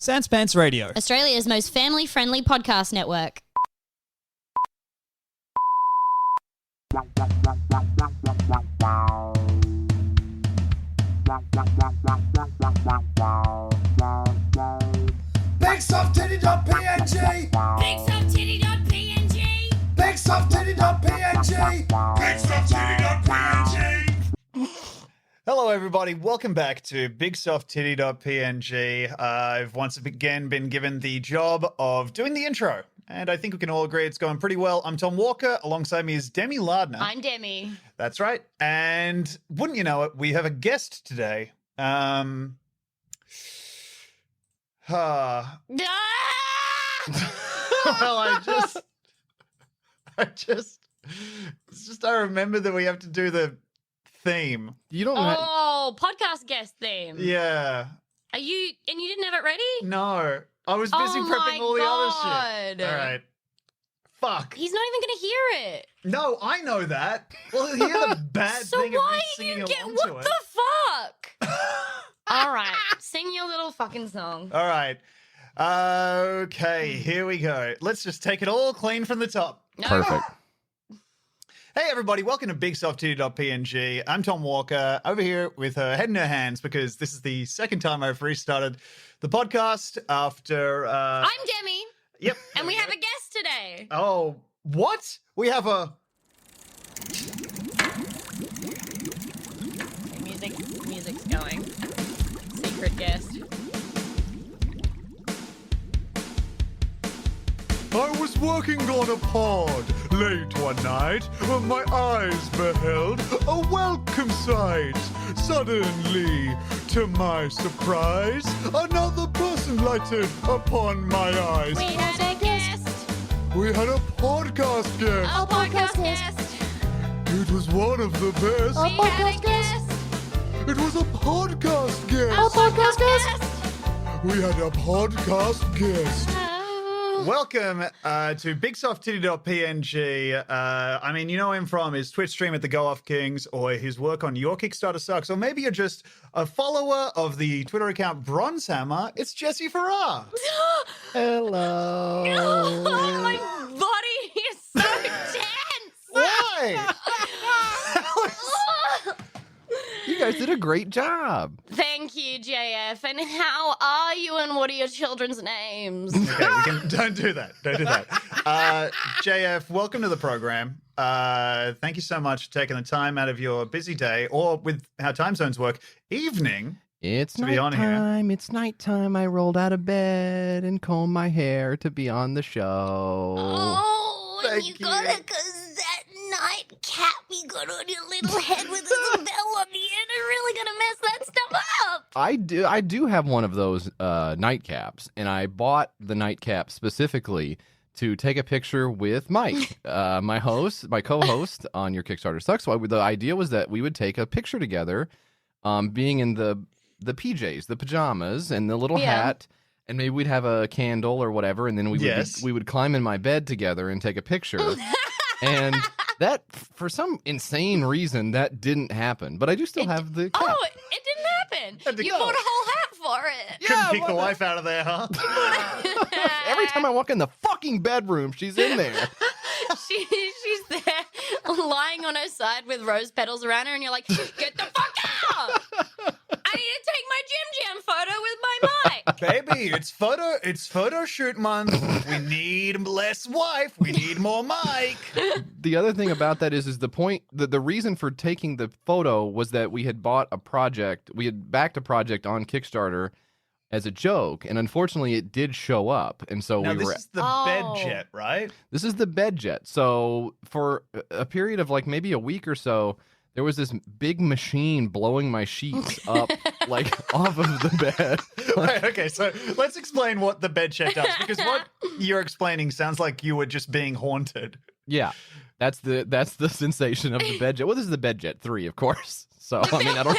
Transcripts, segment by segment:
Sans Pants Radio, Australia's most family-friendly podcast network. BigSoftTitty.png BigSoftTitty.png BigSoftTitty.png BigSoftTitty.png Hello, everybody. Welcome back to BigSoftTitty.png. I've once again been given the job of doing the intro, and I think we can all agree it's going pretty well. I'm Tom Walker. Alongside me is Demi Lardner. I'm Demi. That's right. And wouldn't you know it, we have a guest today. Well, I remember that we have to do the theme. You don't Podcast guest theme. Yeah. You didn't have it ready? No. I was busy prepping all the other shit. All right. Fuck. He's not even going to hear it. No, I know that. Well, hear the bad So thing of why me did singing you get along what to it. the fuck? All right, sing your little fucking song. All right. Okay, here we go. Let's just take it all clean from the top. No. Perfect. Hey, everybody. Welcome to BigSoftTitty.png. I'm Tom Walker, over here with her head in her hands because this is the second time I've restarted the podcast after... I'm Demi. Yep. And we have a guest today. Oh, what? We have a... Music's going. Secret guest. I was working on a pod late one night when my eyes beheld a welcome sight. Suddenly, to my surprise, another person lighted upon my eyes. We had a guest. We had a podcast guest. A podcast guest. It was one of the best. We had a guest. It was a podcast guest. A podcast guest. We had a podcast guest. Welcome to BigSoftTitty.png. I mean, you know him from his Twitch stream at the Go Off Kings or his work on Your Kickstarter Sucks, or maybe you're just a follower of the Twitter account Bronzehammer. It's Jesse Farrar. Hello. Oh, my body is so tense. Why? You guys did a great job. Thank you, JF. And how are you and what are your children's names? Okay, don't do that. Don't do that. JF, welcome to the program. Thank you so much for taking the time out of your busy day, or with how time zones work, evening. It's To be on here. nighttime. It's nighttime. I rolled out of bed and combed my hair to be on the show. Oh, Thank you you. got it, because that nightcap you got on your little head with a bell on the end are really going to mess that stuff up. I do have one of those nightcaps, and I bought the nightcap specifically to take a picture with Mike, my co-host on Your Kickstarter Sucks. So the idea was that we would take a picture together, being in the PJs, the pajamas, and the little hat, and maybe we'd have a candle or whatever, and then we would climb in my bed together and take a picture. And that, for some insane reason, that didn't happen. But I do still have the cap. Oh, it didn't happen. You bought a whole hat for it. Couldn't kick the wife out of there, huh? Every time I walk in the fucking bedroom, she's in there. She's there lying on her side with rose petals around her, and you're like, get the fuck out! I need to take my Jim Jam photo with my mic. Baby, it's photo shoot month. We need less wife. We need more Mike. The other thing about that is the point, the reason for taking the photo was that we had bought a project, we had backed a project on Kickstarter as a joke, and unfortunately it did show up, and so Now, we this were... is the bed jet, right? This is the bed jet. So for a period of like maybe a week or so, there was this big machine blowing my sheets up like off of the bed. Right, okay, so let's explain what the bed jet does, because what you're explaining sounds like you were just being haunted. Yeah, that's the sensation of the bed jet. Well, this is the bed jet 3, of course. So I mean, I don't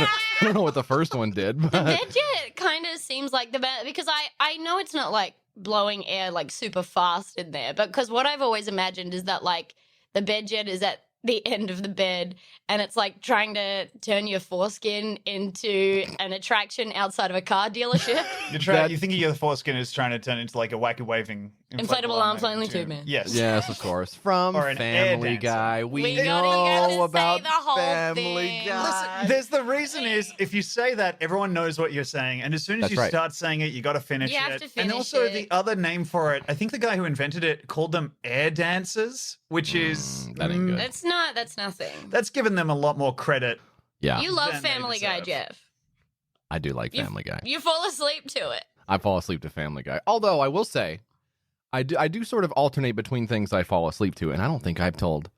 know what the first one did. But... The bed jet kind of seems like the best, because I know it's not like blowing air like super fast in there, but because what I've always imagined is that like the bed jet is at the end of the bed, and it's like trying to turn your foreskin into an attraction outside of a car dealership. You think your foreskin is trying to turn into like a wacky waving Inflatable arms only tube man. Yes. Yes, of course. From Or an air Family dancer. Guy. We You gotta know say about the whole Family thing. Guy. Listen, there's the reason is if you say that, everyone knows what you're saying, and as soon as That's you right. start saying it, you got to finish You have it. to And finish also it. the other name for it, I think the guy who invented it called them air dancers, which is that ain't good. That's nothing. That's given them a lot more credit. Yeah, You love Than they Family Guy, deserve. Jeff. I do like Family Guy. You fall asleep to it. I fall asleep to Family Guy. Although I will say, I do sort of alternate between things I fall asleep to, and I don't think I've told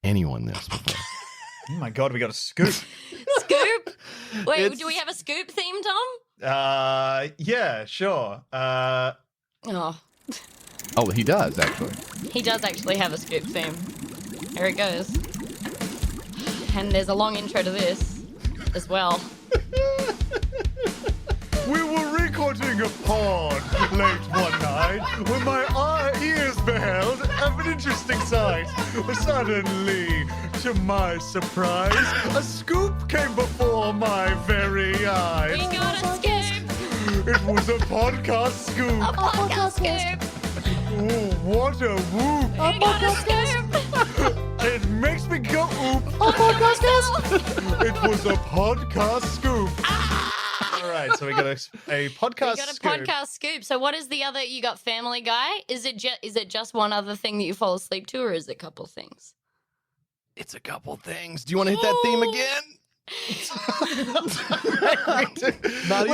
anyone this before. Oh my god, we got a scoop. Scoop. Wait, It's- do we have a scoop theme, Tom? Yeah, sure. Oh, Oh, he does actually. he does actually have a scoop theme. Here it goes. And there's a long intro to this as well. We were recording a pod late one night when my ears beheld an interesting sight. Suddenly, to my surprise, a scoop came before my very We eyes. got a scoop. It was a podcast scoop. A podcast scoop. Ooh, what a whoop. We got a scoop. It makes me go oop. It was a podcast scoop. All right, so we got a podcast We got a scoop. podcast scoop. So what is the other? You got Family Guy. Is it just one other thing that you fall asleep to, or is it a couple things? It's a couple things. Do you want to hit that theme again? Not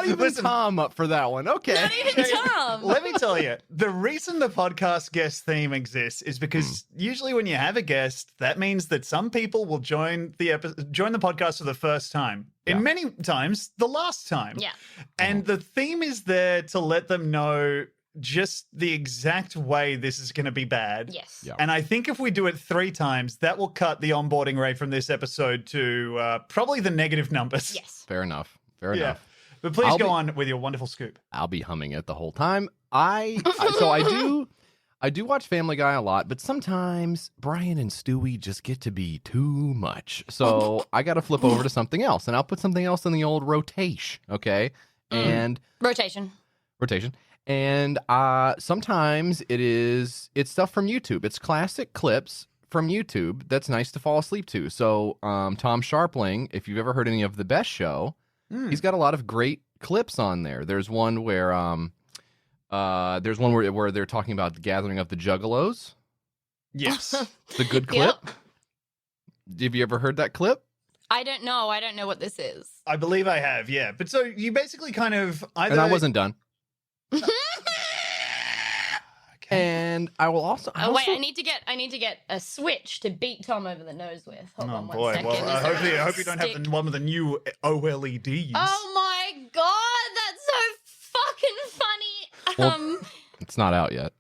even listen. Tom up for that one. Okay. Not even Tom. Let me tell you, the reason the podcast guest theme exists is because usually when you have a guest, that means that some people will join the podcast for the first time. Yeah. And many times, the last time. Yeah. And the theme is there to let them know just the exact way this is going to be bad. Yes. Yeah. And I think if we do it 3 times, that will cut the onboarding rate from this episode to probably the negative numbers. Yes. Fair enough. Fair Yeah. enough. But please I'll go be- on with your wonderful scoop. I'll be humming it the whole time. I do watch Family Guy a lot, but sometimes Brian and Stewie just get to be too much. So I got to flip over to something else, and I'll put something else in the old rotation. Okay, and Rotation. and sometimes it's stuff from YouTube. It's classic clips from YouTube that's nice to fall asleep to. So Tom Sharpling, if you've ever heard any of The Best Show, he's got a lot of great clips on there. There's one where where they're talking about the gathering of the Juggalos. Yes. It's a good clip. Have you ever heard that clip? I don't know. I don't know what this is. I believe I have, yeah. But so you basically kind of either... And I wasn't done. Okay. And I will also. Oh wait, I need to get a switch to beat Tom over the nose with. Hold Oh on one boy, second. well, Is I there hope, a I hope you don't have stick? the one with the new OLEDs. Oh my god, that's so fucking funny. Well, It's not out yet.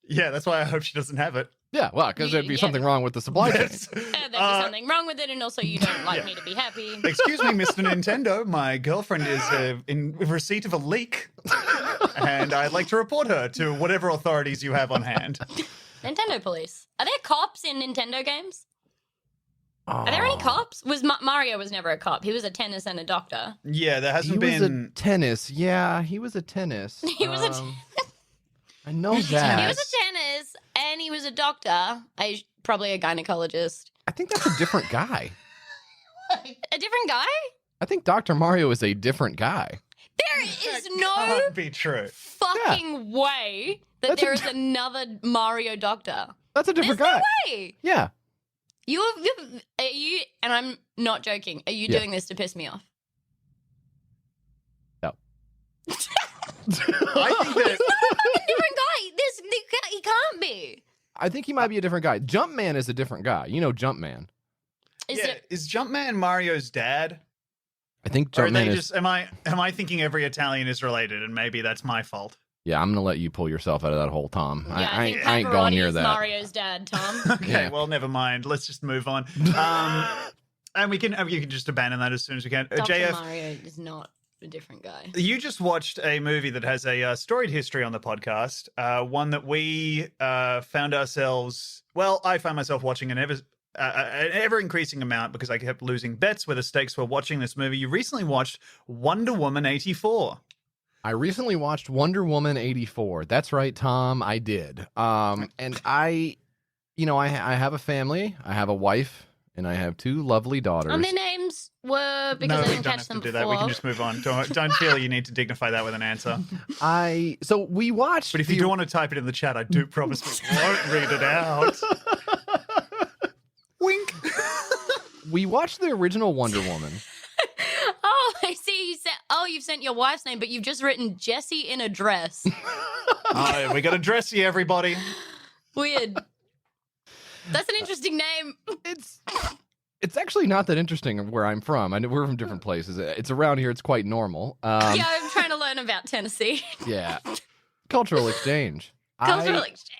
Yeah, that's why I hope she doesn't have it. Yeah, well, because there'd be Yeah. something wrong with the supply chain. Yes. There'd be something wrong with it, and also you don't like Yeah. me to be happy. Excuse me, Mr. Nintendo. My girlfriend is in receipt of a leak, and I'd like to report her to whatever authorities you have on hand. Nintendo police. Are there cops in Nintendo games? Are there any cops? Mario was never a cop. He was a tennis and a doctor. Yeah, there He hasn't was been. a tennis. Yeah, he was a tennis. He was a I know that. He was a tennis and he was a doctor. Probably a gynecologist. I think that's a different guy. A different guy? I think Dr. Mario is a different guy. There is no Can't be true. fucking way that That's there is another Mario doctor. That's a There's different no guy. way. Yeah. Are you, and I'm not joking, are you Yeah. doing this to piss me off? No. I think that. Different guy. He can't be. I think he might be a different guy. Jumpman is a different guy. You know Jumpman. Is Yeah, it? is Jumpman Mario's dad? I think Or are Jumpman they is. just? Am I thinking every Italian is related, and maybe that's my fault? Yeah, I'm gonna let you pull yourself out of that hole, Tom. Yeah, I think ain't going near Pepperoni is that. Mario's dad, Tom. Okay, Yeah. well, never mind. Let's just move on. And we can just abandon that as soon as we can. Dr. JF, Mario is not a different guy. You just watched a movie that has a storied history on the podcast, one that we found ourselves, well, I found myself watching an ever-increasing amount because I kept losing bets where the stakes were watching this movie. You recently watched Wonder Woman 84. I recently watched Wonder Woman 84. That's right, Tom, I did. And I have a family, I have a wife, and I have 2 lovely daughters. And their names were because No, I we didn't don't catch have to them do before. that. We can just move on. Don't feel you need to dignify that with an answer. So we watched. But if you do want to type it in the chat, I do promise we won't read it out. Wink. We watched the original Wonder Woman. Oh, I see. You said, you've sent your wife's name, but you've just written Jessie in a dress. Oh, we got to dress you, everybody. Weird. That's an interesting name. It's actually not that interesting where I'm from. I know we're from different places. It's around here. It's quite normal. Yeah, I'm trying to learn about Tennessee. Yeah. Cultural exchange. Cultural exchange.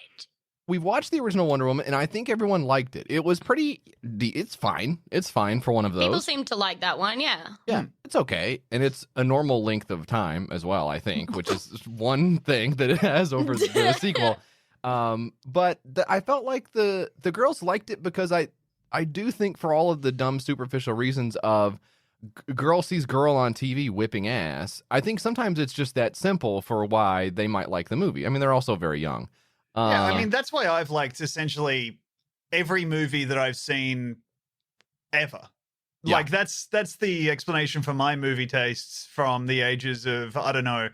We watched the original Wonder Woman, and I think everyone liked it. It was pretty. It's fine. It's fine for one of those. People seem to like that one, yeah. Yeah, it's okay, and it's a normal length of time as well. I think, which is one thing that it has over the sequel. But I felt like the girls liked it because I do think for all of the dumb superficial reasons of girl sees girl on TV whipping ass, I think sometimes it's just that simple for why they might like the movie. I mean, they're also very young. Yeah, I mean, that's why I've liked essentially every movie that I've seen ever. Yeah. Like, that's the explanation for my movie tastes from the ages of, I don't know,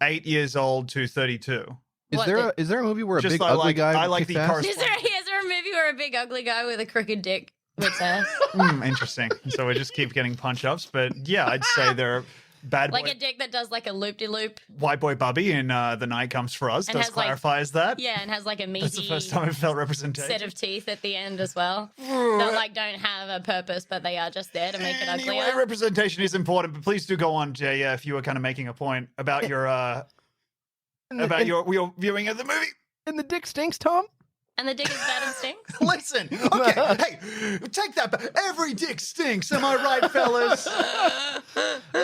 8 years old to 32. Is there a movie where a Just big I ugly like- guy I like kicks the ass? corresponding- Is there a movie where a big ugly guy with a crooked dick whips ass? Interesting. So we just keep getting punch-ups. But yeah, I'd say they're bad boy. Like a dick that does like a loop-de-loop. White boy Bubby in The Night Comes For Us And does has, like- clarifies that. Yeah, and has like a That's the meaty first time I felt representation. set of teeth at the end as well. That like don't have a purpose, but they are just there to make it Anyway, uglier. representation is important, but please do go on, Jay, if you were kind of making a point about your your viewing of the movie. And the dick stinks, Tom? And the dick is bad and stinks. Listen, okay, hey, take that back. Every dick stinks. Am I right, fellas?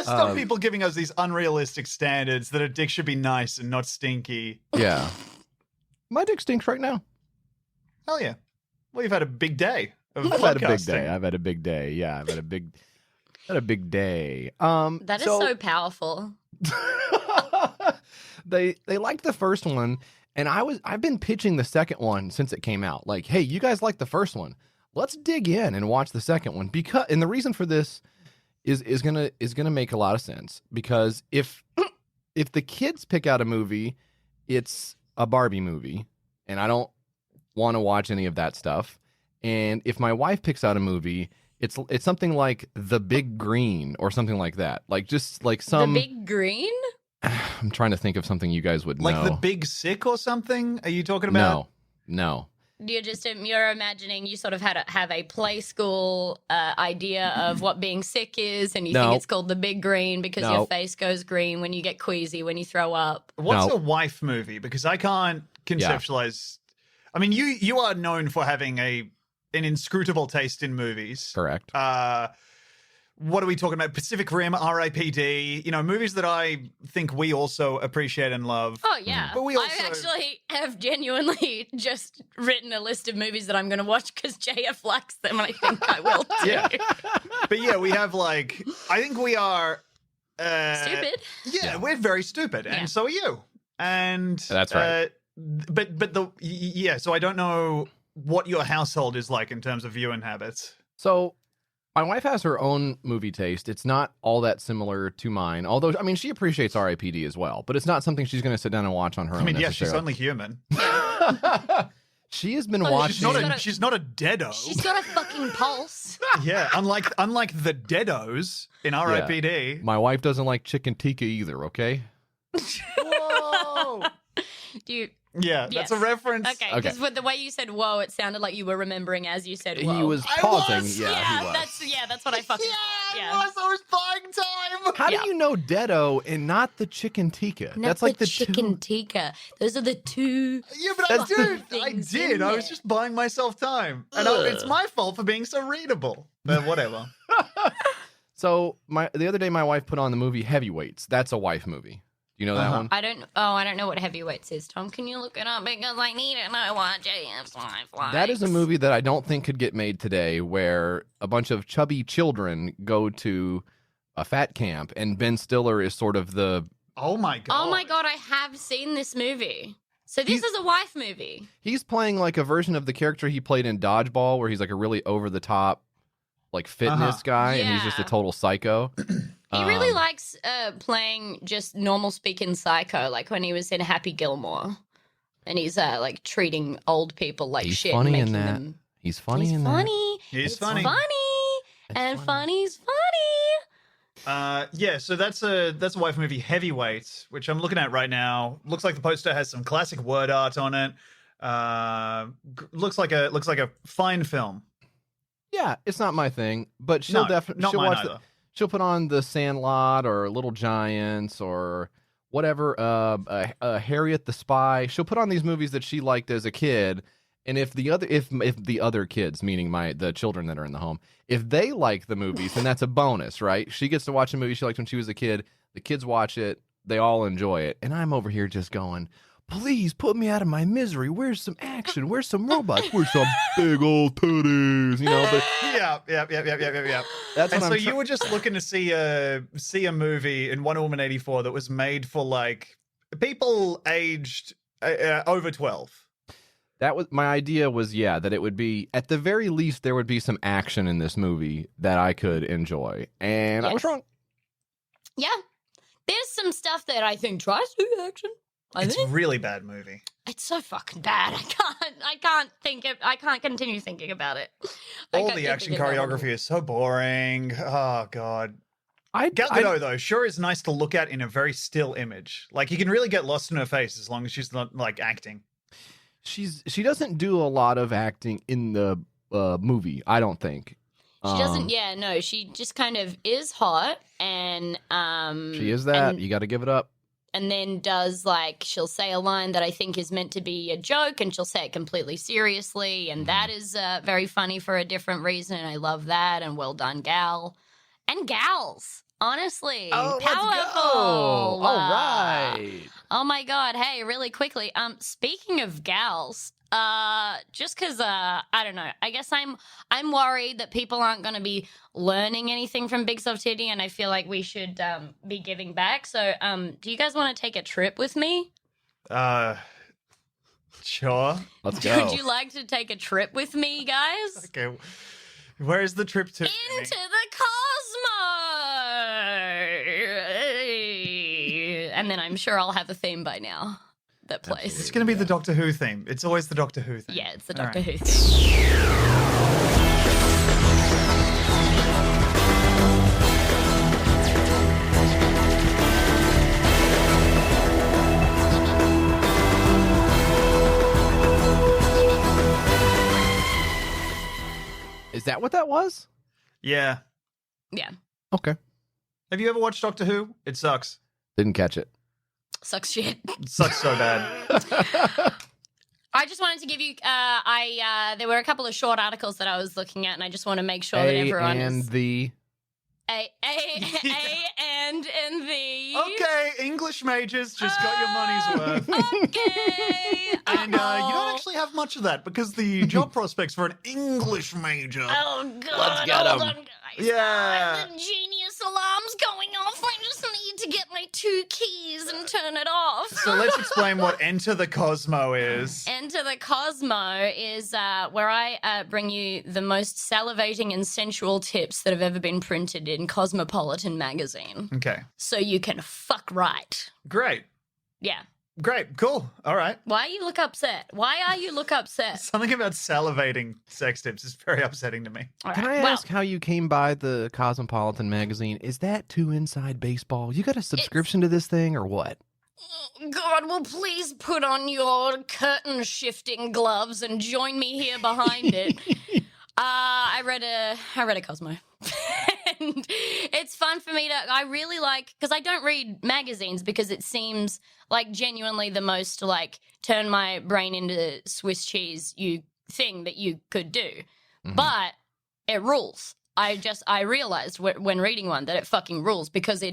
Stop people giving us these unrealistic standards that a dick should be nice and not stinky. Yeah. My dick stinks right now. Hell yeah. Well, you've had a big day of I've had a big podcasting. day. I've had a big day. Yeah, I've had a big day. That is so powerful. They liked the first one, and I've been pitching the second one since it came out. Like, hey, you guys like the first one. Let's dig in and watch the second one. And the reason for this is gonna make a lot of sense, because if the kids pick out a movie, it's a Barbie movie, and I don't want to watch any of that stuff. And if my wife picks out a movie, it's something like The Big Green or something like that. Like just like some The Big Green? I'm trying to think of something you guys would know. Like The Big Sick or something? Are you talking about? No. You're imagining you sort of have a play school idea of what being sick is, and you think it's called The Big Green because your face goes green when you get queasy, when you throw up. What's a wife movie? Because I can't conceptualize. I mean, you are known for having an inscrutable taste in movies. Correct. What are we talking about? Pacific Rim, R.I.P.D. You know, movies that I think we also appreciate and love. Oh, yeah. But we I also- actually have genuinely just written a list of movies that I'm going to watch because JF likes them, and I think I will too. Yeah. But yeah, we have like, I think we are... Stupid. Yeah, we're very stupid. And Yeah. so are you. And... That's right. So I don't know what your household is like in terms of viewing habits. So my wife has her own movie taste. It's not all that similar to mine. Although, I mean, she appreciates R.I.P.D. as well, but it's not something she's going to sit down and watch on her own. I mean, yeah, she's necessarily. only human. She has been Oh, watching. She's not a deado. She's got a fucking pulse. Yeah, unlike the deados in R.I.P.D. My wife doesn't like chicken tikka either. Okay. Whoa. Do you? Yeah, Yes. that's a reference. Okay, because with the way you said "whoa," it sounded like you were remembering as you said "whoa." He was I pausing. was, Yeah, he was. That's what I fucking thought. Yeah, I was buying time. How Yeah. do you know Deado and not the chicken tikka? Not That's like the chicken two. tikka. Those are the two. Yeah, but I did. things in I was there. just buying myself time. And it's my fault for being so readable. But whatever. So the other day, my wife put on the movie Heavyweights. That's a wife movie. Do you know that one? I don't know what Heavyweights is, Tom. Can you look it up? Because I need to know what JF's wife likes. That is a movie that I don't think could get made today, where a bunch of chubby children go to a fat camp, and Ben Stiller is sort of the... Oh my god. Oh my god, I have seen this movie. So this is a wife movie. He's playing like a version of the character he played in Dodgeball, where he's like a really over-the-top like fitness guy, and he's just a total psycho. He really likes playing just normal speaking psycho, like when he was in Happy Gilmore, and he's like treating old people like he's shit. Funny and in making that. them... He's funny in that. He's It's funny. and funny's funny. Yeah, so that's a wife movie, Heavyweight, which I'm looking at right now. Looks like the poster has some classic word art on it. Looks like a fine film. Yeah, it's not my thing, but she'll definitely not mine watch either. she'll put on The Sandlot or Little Giants or whatever, Harriet the Spy. She'll put on these movies that she liked as a kid, and if the other kids, meaning the children that are in the home, if they like the movies, then that's a bonus, right? She gets to watch a movie she liked when she was a kid. The kids watch it, they all enjoy it, and I'm over here just going, please put me out of my misery. Where's some action? Where's some robots? Where's some big old titties? You know, but Yeah. that's what And so I'm you were just looking to see a movie in Wonder Woman 84 that was made for like people aged over 12. That was my idea. That it would be, at the very least, there would be some action in this movie that I could enjoy, and I was wrong. Yeah, there's some stuff that I think tries to do action. It's a really bad movie. It's so fucking bad. I can't continue thinking about it. All the action choreography is so boring. Oh god. Gal I Gadot, though, sure is nice to look at in a very still image. Like, you can really get lost in her face as long as she's not, like, acting. she doesn't do a lot of acting in the movie, I don't think. She doesn't. Yeah, no. She just kind of is hot, and She is that. and- You got to give it up. and then does she'll say a line that I think is meant to be a joke, and she'll say it completely seriously, and that is very funny for a different reason, and I love that, and well done, gal. And gals, honestly. Oh, let's go. Powerful. All right. Oh my god, hey, really quickly, speaking of gals, just because I don't know, I guess I'm worried that people aren't going to be learning anything from Big Soft Titty, and I feel like we should be giving back. So do you guys want to take a trip with me? Sure. Let's go. Would you like to take a trip with me, guys? Okay. Where's the trip to? Into the cosmos! And then I'm sure I'll have a theme by now that plays. It's going to be the Doctor Who theme. It's always the Doctor Who theme. Yeah, it's the All Doctor right. Who theme. Is that what that was? Yeah. Yeah, Okay. Have you ever watched Doctor Who? It sucks. Didn't catch it. sucks shit. It sucks so bad. I just wanted to give you. There were a couple of short articles that I was looking at, and I just want to make sure that everyone and is the A and the. Okay, English majors just got your money's worth. Okay. And you don't actually have much of that because the job prospects for an English major. Oh god! Let's get hold 'em. on, guys. Yeah. The genius alarm's going off. I just need to get my 2 keys and turn it off. So let's explain what Enter the Cosmo is. Enter the Cosmo is where I bring you the most salivating and sensual tips that have ever been printed in Cosmopolitan magazine. Okay. So you can fuck right. Great. Yeah. Great. Cool. All right. Why you look upset? Why are you look upset? Something about salivating sex tips is very upsetting to me. All Can right, I well, ask how you came by the Cosmopolitan magazine? Is that too inside baseball? You got a subscription to this thing or what? God, will please put on your curtain shifting gloves and join me here behind it. I read a Cosmo. And it's fun for me to, I really like, because I don't read magazines because it seems like genuinely the most like turn my brain into Swiss cheese thing that you could do. Mhm. But it rules. I realized when reading one that it fucking rules because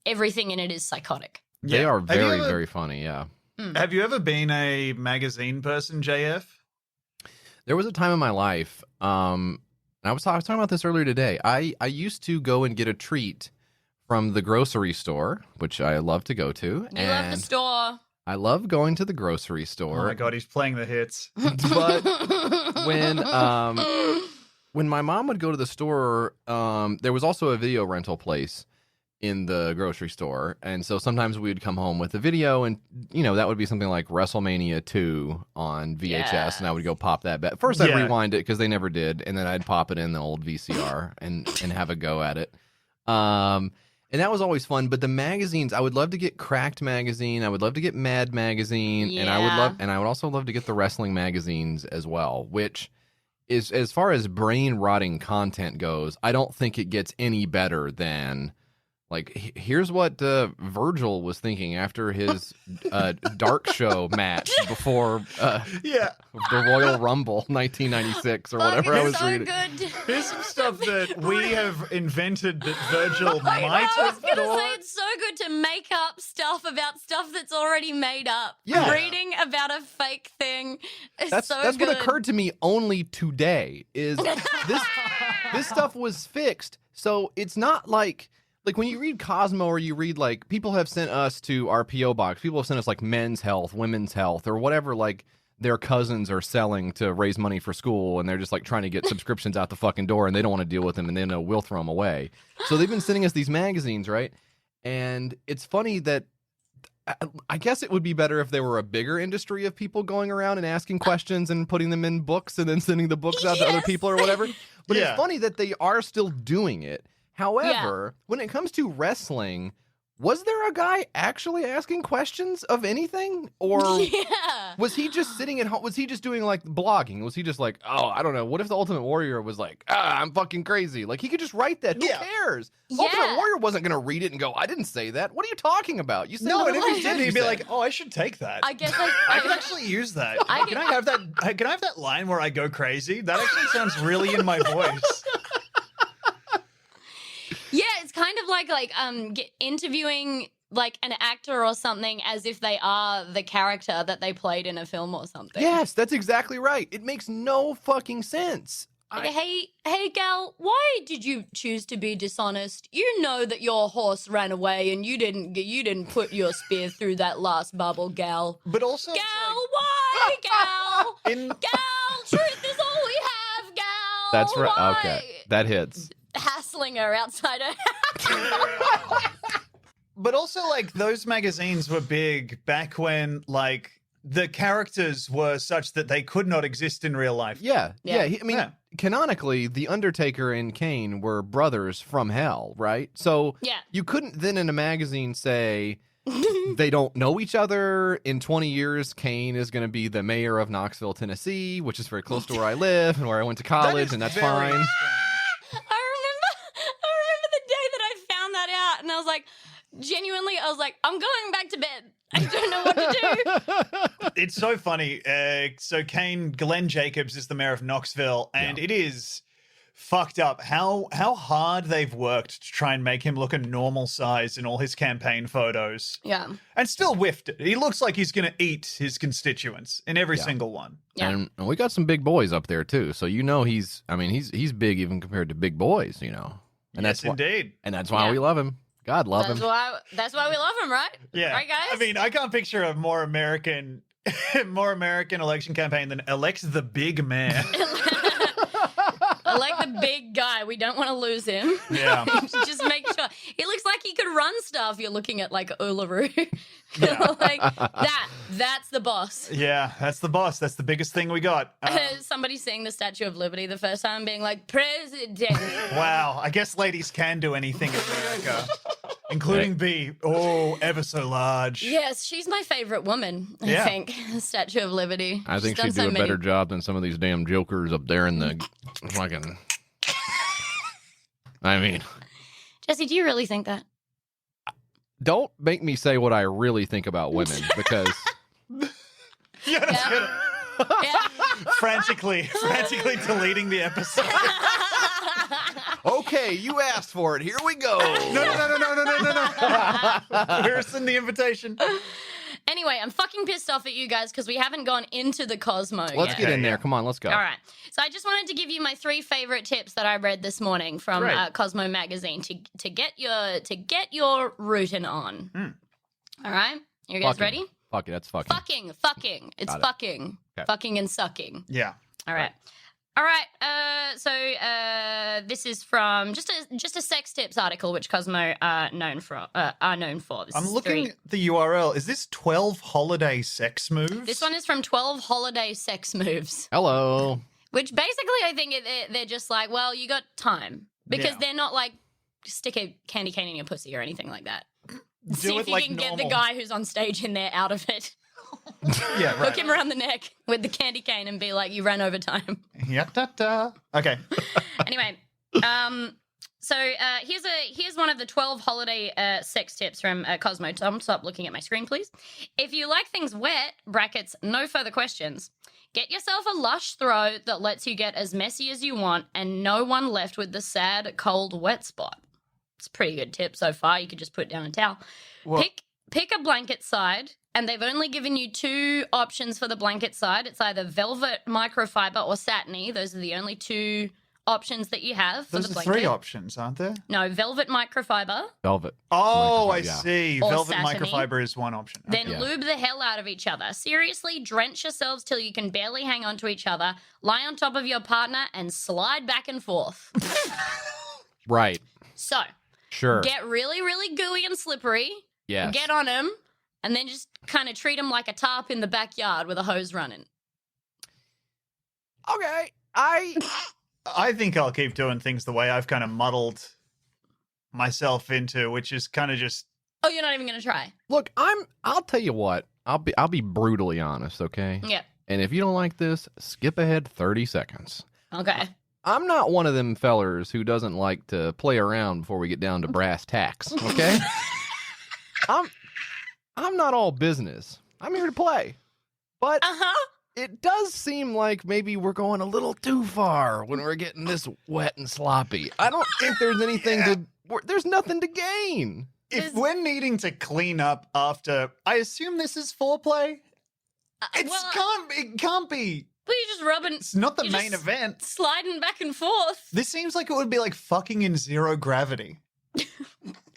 everything in it is psychotic. They are very, very funny, yeah. Have you ever been a magazine person, JF? There was a time in my life, I was talking about this earlier today. I used to go and get a treat from the grocery store, which I love to go to. You love the store. I love going to the grocery store. Oh my God, he's playing the hits. But when my mom would go to the store, there was also a video rental place in the grocery store. And so sometimes we would come home with a video and, that would be something like WrestleMania 2 on VHS. And I would go pop that back. First I'd rewind it because they never did. And then I'd pop it in the old VCR and have a go at it. And that was always fun. But the magazines, I would love to get Cracked magazine. I would love to get Mad magazine. Yeah. And I would also love to get the wrestling magazines as well, which is, as far as brain rotting content goes, I don't think it gets any better than, like, here's what Virgil was thinking after his dark show match before the Royal Rumble 1996 or whatever I was reading. Good. Here's some stuff that we have invented that Virgil might I was have going to thought. say it's so good to make up stuff about stuff that's already made up. Yeah. Reading about a fake thing is That's good. what occurred to me only today is this stuff was fixed. So it's not like when you read Cosmo or you read, like, people have sent us to our P.O. box, people have sent us like Men's Health, Women's Health, or whatever, like, their cousins are selling to raise money for school, and they're just like trying to get subscriptions out the fucking door, and they don't want to deal with them, and they know we'll throw them away. So they've been sending us these magazines, right? And it's funny that I guess it would be better if there were a bigger industry of people going around and asking questions and putting them in books and then sending the books out to other people or whatever. But it's funny that they are still doing it. However, when it comes to wrestling, was there a guy actually asking questions of anything? Or was he just sitting at home? Was he just doing, like, blogging? Was he just like, oh, I don't know. What if the Ultimate Warrior was like, I'm fucking crazy? Like, he could just write that. Who cares? Ultimate Warrior wasn't going to read it and go, I didn't say that. What are you talking about? You said No, and if he you said did, he'd be you like, said. oh, I should take that. I guess I can actually use that. Can I have that line where I go crazy? That actually sounds really in my voice. Yeah, it's kind of like interviewing like an actor or something as if they are the character that they played in a film or something. Yes, that's exactly right. It makes no fucking sense. Like, hey, gal, why did you choose to be dishonest? You know that your horse ran away and you didn't put your spear through that last bubble, gal. But also, Gal, why, gal? Gal, truth is all we have, gal. That's right. Why? Okay, that hits. Hassling her outside her house. But also, like, those magazines were big back when, like, the characters were such that they could not exist in real life. Yeah. Canonically, The Undertaker and Kane were brothers from hell, right? So you couldn't then in a magazine say they don't know each other. In 20 years, Kane is going to be the mayor of Knoxville, Tennessee, which is very close to where I live and where I went to college, and that's fine. I remember the day that I found that out, and I was like, genuinely, I'm going back to bed. I don't know what to do. It's so funny. So Glenn Jacobs is the mayor of Knoxville, and it is fucked up how hard they've worked to try and make him look a normal size in all his campaign photos. Yeah. And still whiffed it. He looks like he's going to eat his constituents in every single one. Yeah. And we got some big boys up there too. So he's big even compared to big boys, And Yes, indeed. And that's why we love him. God love him. That's why we love him, right? Yeah. Right, guys? I mean, I can't picture a more American election campaign than elect the big man. I like the big guy. We don't want to lose him. Yeah. Just make sure. He looks like he could run stuff. You're looking at like Uluru. Like that's the boss. Yeah, that's the boss. That's the biggest thing we got. Somebody seeing the Statue of Liberty the first time being like, President. Wow. I guess ladies can do anything in America, including be, ever so large. Yes, she's my favorite woman, I think. The Statue of Liberty. I think she'd do a better job than some of these damn jokers up there in the fucking... I mean... Jesse, do you really think that? Don't make me say what I really think about women, because... Frantically deleting the episode. Okay, you asked for it. Here we go. No. Here's in the invitation. Anyway, I'm fucking pissed off at you guys because we haven't gone into the Cosmo Let's yet. get in there. Yeah. Come on, let's go. All right. So I just wanted to give you my 3 favorite tips that I read this morning from Great. Cosmo magazine to get your rootin' on. All right. You guys ready? Fuck it, that's fucking. Fucking. It's Got it. fucking. Okay. Fucking and sucking. Yeah. All right. All right. So this is from just a sex tips article, which Cosmo are known for. This I'm is looking 3. at the URL. Is this 12 holiday sex moves? This one is from 12 holiday sex moves, Hello. which basically I think they're just like, well, you got time because Yeah. they're not like stick a candy cane in your pussy or anything like that. Do See it if you like can normal. get the guy who's on stage in there out of it. Yeah, right. Hook him around the neck with the candy cane and be like, you ran over time. Yeah, da. Okay. Anyway, so here's one of the 12 holiday sex tips from Cosmo. Tom, stop looking at my screen, please. If you like things wet, brackets, no further questions, get yourself a lush throat that lets you get as messy as you want and no one left with the sad, cold, wet spot. It's a pretty good tip so far. You could just put down a towel. Well- Pick a blanket side, and they've only given you 2 options for the blanket side. It's either velvet, microfiber, or satiny. Those are the only 2 options that you have for Those the are blanket. 3 options, aren't there? No, velvet microfiber. Velvet. Oh, I Microfiber, yeah. see. Or Velvet satiny. microfiber is one option. Then Yeah. lube the hell out of each other. Seriously, drench yourselves till you can barely hang on to each other. Lie on top of your partner and slide back and forth. Right. So, Sure. get really, really gooey and slippery. Yes. Get on them, and then just kind of treat them like a tarp in the backyard with a hose running. Okay. I think I'll keep doing things the way I've kind of muddled myself into, which is kind of just Oh, you're not even going to try? Look, I'll tell you what. I'll be brutally honest, okay? Yeah. And if you don't like this, skip ahead 30 seconds. Okay. I'm not one of them fellers who doesn't like to play around before we get down to brass tacks, okay? I'm not all business. I'm here to play. But Uh-huh. it does seem like maybe we're going a little too far when we're getting this wet and sloppy. I don't think there's anything there's nothing to gain. if we're needing to clean up after, I assume this is foreplay. It can't be. But you're just rubbing, It's not the You're main just- event. sliding back and forth. This seems like it would be like fucking in zero gravity.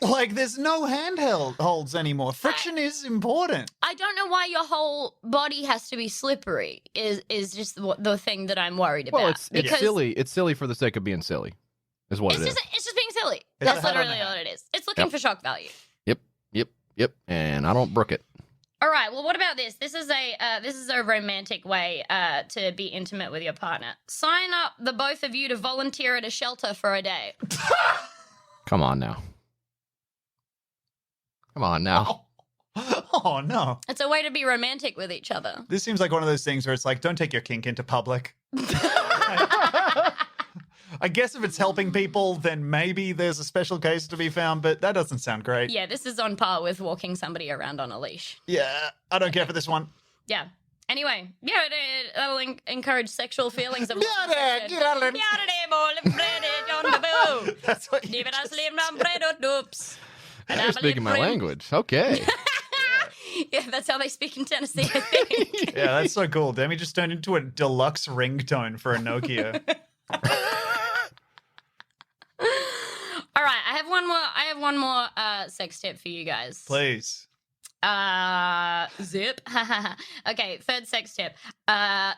Like there's no handholds anymore. Friction is important. I don't know why your whole body has to be slippery. Is just the thing that I'm worried about. Well, it's silly. It's silly for the sake of being silly, is what It's it is. just being silly. It's That's a hat on literally a hat. all it is. It's looking for shock value. Yep. And I don't brook it. All right. Well, what about this? This is a romantic way to be intimate with your partner. Sign up the both of you to volunteer at a shelter for a day. Come on now. Oh no. It's a way to be romantic with each other. This seems like one of those things where it's like, don't take your kink into public. I guess if it's helping people, then maybe there's a special case to be found, but that doesn't sound great. Yeah, this is on par with walking somebody around on a leash. Yeah, I don't care for this one. Yeah. Anyway, yeah, that'll encourage sexual feelings of That's what you just You're speaking my language. Okay. Yeah, that's how they speak in Tennessee, I think. Yeah, that's so cool. Demi just turned into a deluxe ringtone for a Nokia. All right, I have one more sex tip for you guys. Please. Zip. Okay, third sex tip.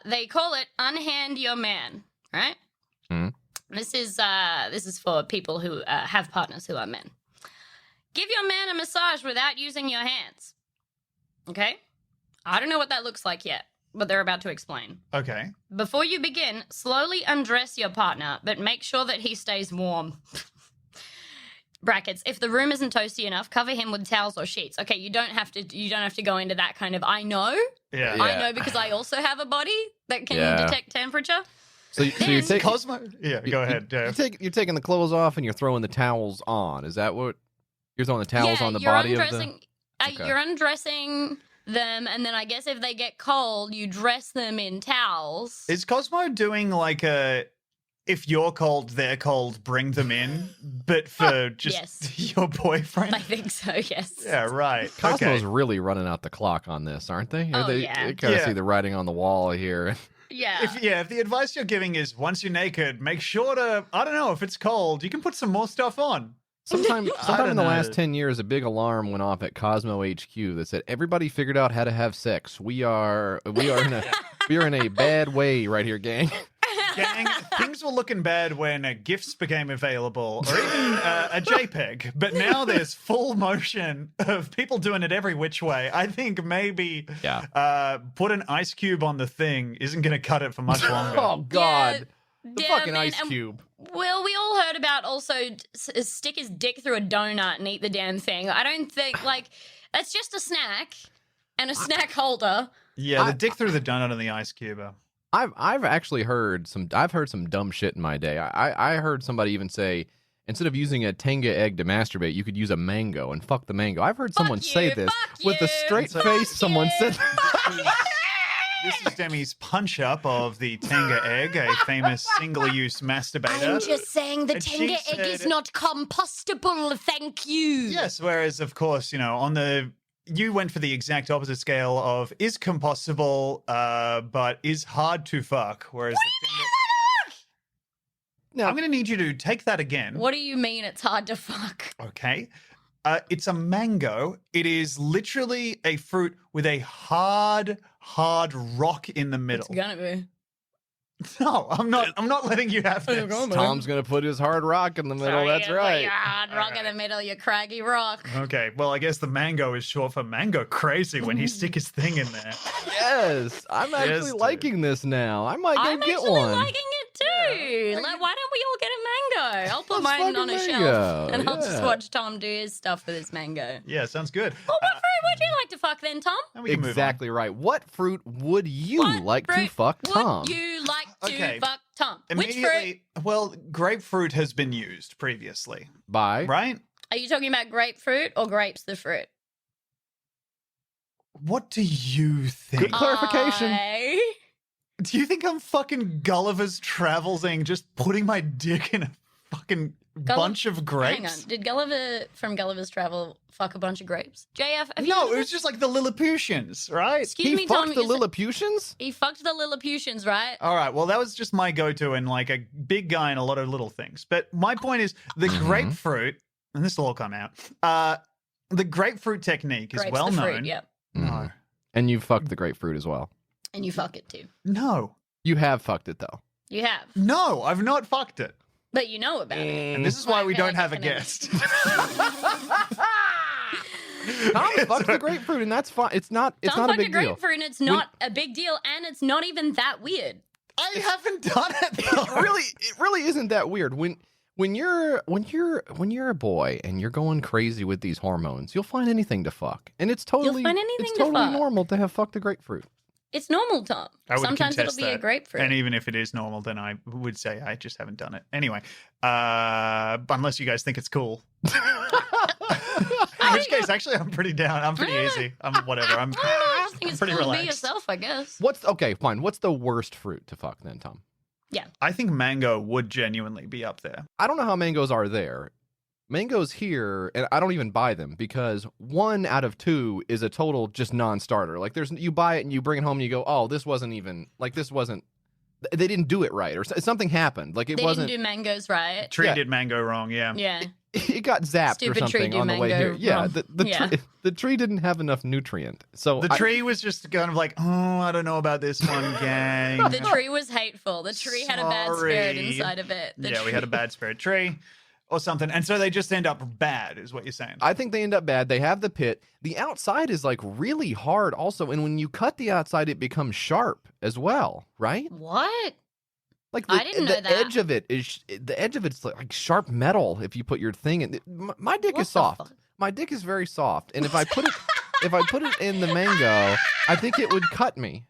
They call it unhand your man, right? Mhm. This is for people who have partners who are men. Give your man a massage without using your hands. Okay? I don't know what that looks like yet, but they're about to explain. Okay. Before you begin, slowly undress your partner, but make sure that he stays warm. Brackets. If the room isn't toasty enough, cover him with towels or sheets. Okay, you don't have to go into that kind of I know. Yeah. I know because I also have a body that can detect temperature. So you're taking Cosmo? Yeah, go ahead. Jeff. you're taking the clothes off and you're throwing the towels on. Is that what you're throwing the towels on the body of the? Okay. You're undressing them, and then I guess if they get cold, you dress them in towels. Is Cosmo doing like a if you're cold, they're cold, bring them in, but for just Yes. your boyfriend? I think so, yes. Yeah, right. Cosmo's Okay. really running out the clock on this, aren't they? Oh, they yeah. kind of Yeah. see the writing on the wall here. Yeah. If the advice you're giving is once you're naked, make sure to, I don't know, if it's cold, you can put some more stuff on. Sometime don't in the know. last 10 years, a big alarm went off at Cosmo HQ that said everybody figured out how to have sex. We are in a bad way right here, gang. Gang, things were looking bad when GIFs became available, or even a JPEG. But now there's full motion of people doing it every which way. I think maybe put an ice cube on the thing isn't going to cut it for much longer. Oh God, the Yeah, fucking man, ice cube. Well, we all heard about also stick his dick through a donut and eat the damn thing. I don't think, like, that's just a snack and a snack holder. Yeah, the dick through the donut and the ice cube. I've actually heard some dumb shit in my day. I heard somebody even say instead of using a Tenga egg to masturbate, you could use a mango and fuck the mango. I've heard someone say this with a straight face. Someone said. This is Demi's punch up of the Tenga egg, a famous single-use masturbator. I'm just saying the And she Tenga egg is said- not compostable, thank you. Yes, whereas of course, you went for the exact opposite scale of is compostable, but is hard to fuck. Whereas the Tenga... No. I'm going to need you to take that again. What do you mean it's hard to fuck? Okay. It's a mango. It is literally a fruit with a hard rock in the middle. It's gonna be. No, I'm not letting you have this. Tom's gonna put his hard rock in the middle. Sorry, That's you put right. Your hard rock in the middle, you craggy rock. Okay, well, I guess the mango is short for mango crazy when he stick his thing in there. Yes, I'm actually dude. liking this now. I might go I'm get actually one. liking it too. Like, why don't we all get a mango? I'll put Let's mine fucking on a mango, shelf and I'll just yeah. watch Tom do his stuff with his mango. Yeah, sounds good. Well, what fruit would you like to fuck then, Tom? And we can move on. Exactly right. What fruit would you What like to fruit fuck Tom? Would you like to Okay. fuck Tom? Which fruit? Immediately, well, grapefruit has been used previously, Bye. right? Are you talking about grapefruit or grapes the fruit? What do you think? Good clarification. Do you think I'm fucking Gulliver's Travelsing just putting my dick in a fucking bunch of grapes? Hang on. Did Gulliver from Gulliver's Travel fuck a bunch of grapes? JF, have you No, heard it of was this? just like the Lilliputians, right? Excuse He me, Tom. fucked the is it- Lilliputians? He fucked the Lilliputians, right? All right, well, that was just my go-to and like a big guy in a lot of little things. But my point is the Mm-hmm. grapefruit, and this will all come out, the grapefruit technique is Grapes well the known. fruit, yep. No. And you fucked the grapefruit as well. And you fuck it too. No. You have fucked it though. You have. No, I've not fucked it. But you know about it. And this is why we I feel don't like have a I can guest. Tom fucked the grapefruit, and that's fine. It's not a Tom fucked a big deal. grapefruit and it's not a big deal and it's not even that weird. I haven't done it. It really isn't that weird. When you're a boy and you're going crazy with these hormones, you'll find anything to fuck, and it's totally find anything it's to totally fuck. normal to have fucked a grapefruit. It's normal, Tom. I would Sometimes it'll contest be a that. grapefruit. And even if it is normal, then I would say I just haven't done it. Anyway, unless you guys think it's cool. In which case, actually, I'm pretty down. I'm pretty easy. I'm whatever. I'm I just think it's pretty cool to be relaxed. yourself, I guess. Okay, fine. What's the worst fruit to fuck then, Tom? I think mango would genuinely be up there. I don't know how mangoes are there. Mangoes here, and I don't even buy them because 1 out of 2 is a total just non-starter. Like you buy it and you bring it home and you go, oh, this wasn't. They didn't do it right, or something happened. Like it They wasn't. didn't do mangoes right. Tree Yeah. did mango wrong, yeah. Yeah. It got zapped Stupid or tree something do on the way mango here. Yeah, wrong. the Yeah. the tree didn't have enough nutrient. So The tree was just kind of like, oh, I don't know about this one, gang. The tree was hateful. The tree had a bad spirit Sorry. inside of it. The We had a tree- bad spirit tree or something. And so they just end up bad, is what you're saying. I think they end up bad. They have the pit. The outside is like really hard also, and when you cut the outside, it becomes sharp as well, right? What? Like I didn't know the that. edge of it is like sharp metal. If you put your thing in, my dick What is the soft. fuck? My dick is very soft, and if I put it in the mango, I think it would cut me.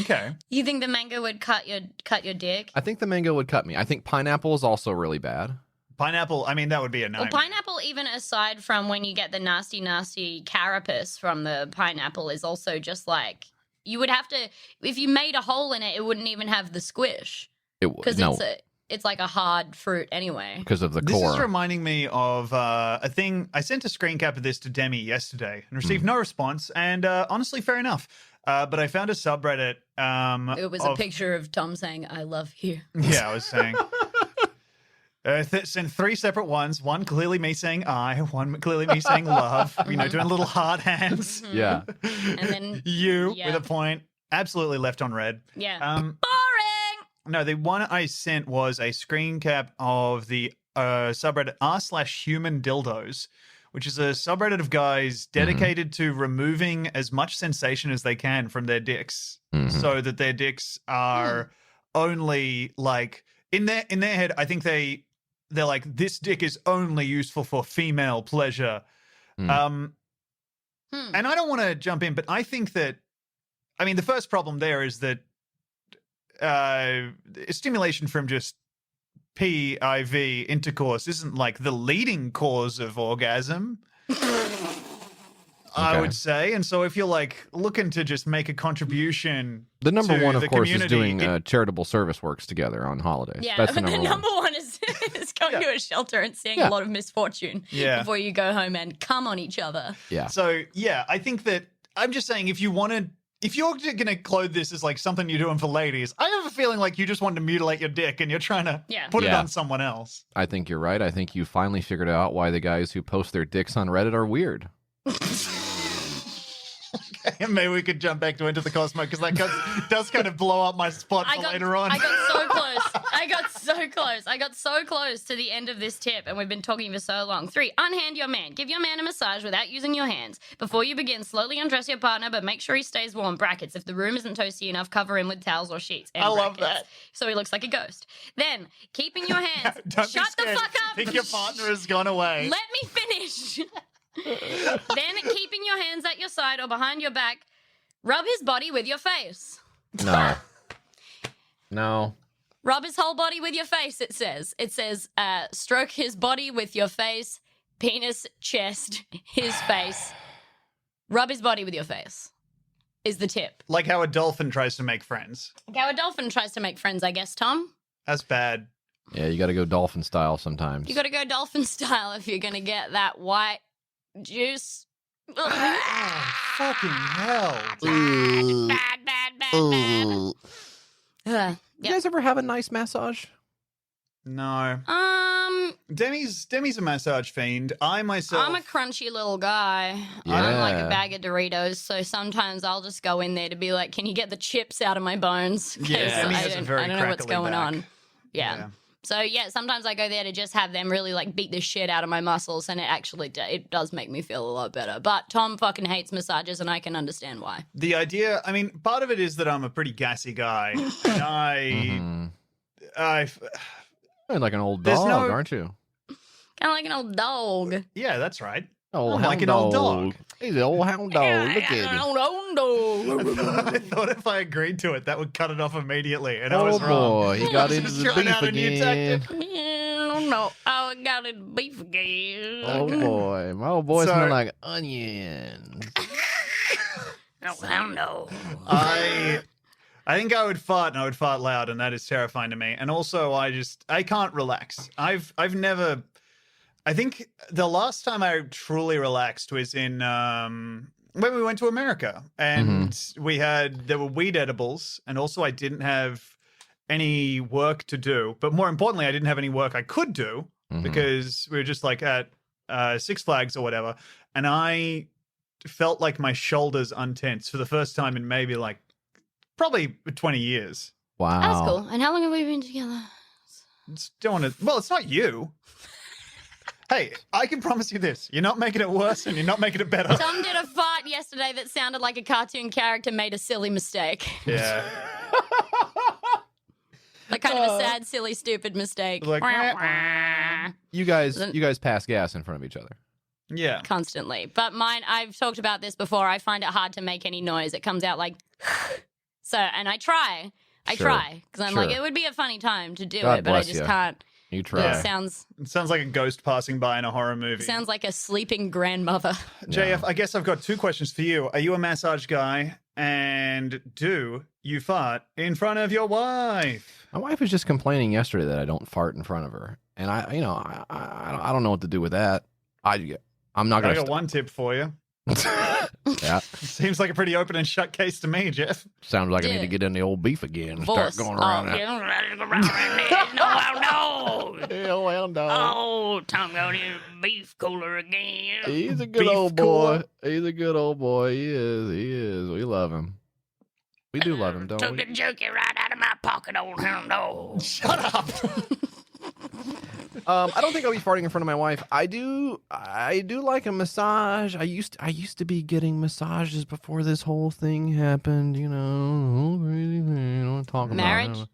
Okay. You think the mango would cut your dick? I think the mango would cut me. I think pineapple is also really bad. Pineapple, I mean, that would be a Well, nightmare. pineapple, even aside from when you get the nasty carapace from the pineapple, is also just like you would have to. If you made a hole in it, it wouldn't even have the squish It would because no. it's a. it's like a hard fruit anyway. because of the This core. is reminding me of a thing. I sent a screen cap of this to Demi yesterday and received no response. And honestly, fair enough. But I found a subreddit. It was a picture of Tom saying, "I love you." Yeah, I was saying. Sent 3 separate ones. One clearly me saying I, one clearly me saying love. You know, doing little hard hands. Yeah. And then You Yeah. with a point. Absolutely left on red. yeah, Um, boring. no, the one I sent was a screen cap of the subreddit r/human dildos, which is a subreddit of guys dedicated to removing as much sensation as they can from their dicks, so that their dicks are only like in their head. I think they're like, this dick is only useful for female pleasure. And I don't want to jump in, but I think that, I mean, the first problem there is that stimulation from just PIV intercourse isn't like the leading cause of orgasm, I Okay. would say. And so if you're like looking to just make a contribution, The number to one, of the course, is community, doing charitable service works together on holidays. Yeah, That's the the number one. number one is going to a shelter and seeing Yeah. a lot of misfortune Yeah. before you go home and come on each other. Yeah. So yeah, I think that I'm just saying if you're going to clothe this as like something you're doing for ladies, I have a feeling like you just want to mutilate your dick and you're trying to Yeah. put it Yeah. on someone else. I think you're right. I think you finally figured out why the guys who post their dicks on Reddit are weird. Maybe we could jump back to Into the Cosmo because that does kind of blow up my spot for later on. I got so close. I got so close to the end of this tip, and we've been talking for so long. 3, unhand your man. Give your man a massage without using your hands. Before you begin, slowly undress your partner, but make sure he stays warm. Brackets. If the room isn't toasty enough, cover him with towels or sheets. End I love brackets. that. So he looks like a ghost. Then, keeping your hands. Don't Shut be the scared. fuck up. Think your partner has gone away. Let me finish. Then, keeping your hands at your side or behind your back, rub his body with your face. No. No. Rub his whole body with your face, it says. It says, stroke his body with your face, penis, chest, his face. Rub his body with your face is the tip. Like how a dolphin tries to make friends. Like how a dolphin tries to make friends, I guess, Tom. That's bad. Yeah, you got to go dolphin style sometimes. You got to go dolphin style if you're going to get that white juice. Oh, fucking hell. Bad. You guys ever have a nice massage? No. Demi's a massage fiend. I myself. I'm a crunchy little guy. I don't like Yeah. a bag of Doritos, so sometimes I'll just go in there to be like, "Can you get the chips out of my bones?" 'Cause Yeah, Demi has a very I don't know what's crackly going back. on. Yeah. So yeah, sometimes I go there to just have them really like beat the shit out of my muscles, and it actually it does make me feel a lot better. But Tom fucking hates massages, and I can understand why. The idea, I mean, part of it is that I'm a pretty gassy guy. And You're like an old There's dog, no- aren't you? Kind of like an old dog. yeah, that's right. Oh, I'm like an old dog. He's an old hound dog. Look at him. Old dog. I thought if I agreed to it, that would cut it off immediately, and I Oh was wrong. boy, he got into Just the trying beef out a new again. tactic. No, I got it beef again. Oh boy, my old boy So- smell like onions. Oh no. I think I would fart, and I would fart loud, and that is terrifying to me. And also, I can't relax. I've never. I think the last time I truly relaxed was in when we went to America, and there were weed edibles, and also I didn't have any work to do. But more importantly, I didn't have any work I could do because we were just like at Six Flags or whatever, and I felt like my shoulders untense for the first time in maybe like probably 20 years. Wow. That's cool. And how long have we been together? Don't want to. Well, it's not you. Hey, I can promise you this: you're not making it worse, and you're not making it better. Tom did a fart yesterday that sounded like a cartoon character made a silly mistake. Yeah. Like kind of a sad, silly, stupid mistake. Like, You guys pass gas in front of each other. yeah. Constantly. But mine, I've talked about this before. I find it hard to make any noise. It comes out like, so, and I try. I Sure. try. Because I'm Sure. like, it would be a funny time to do God it, but I bless just ya. can't. You It try. sounds It sounds like a ghost passing by in a horror movie. like a sleeping grandmother. JF, I guess I've got 2 questions for you. Are you a massage guy? And do you fart in front of your wife? My wife was just complaining yesterday that I don't fart in front of her, and I don't know what to do with that. I'm not I gonna. got one tip for you. Yeah, Seems like a pretty open and shut case to me, Jeff. sounds like I need Yeah. to get in the old beef again and Boss. start going around that. No. Hell, well, no. Oh, Tom got his beef cooler again. He's a good Beef old boy. cooler. He's a good old boy. He is. We love him. We do love him, don't Took we? the jerky right out of my pocket, old hound dog. Shut up. I don't think I'll be farting in front of my wife. I do like a massage. I used to be getting massages before this whole thing happened. You know, the whole crazy thing. I don't want to talk about Marriage? it.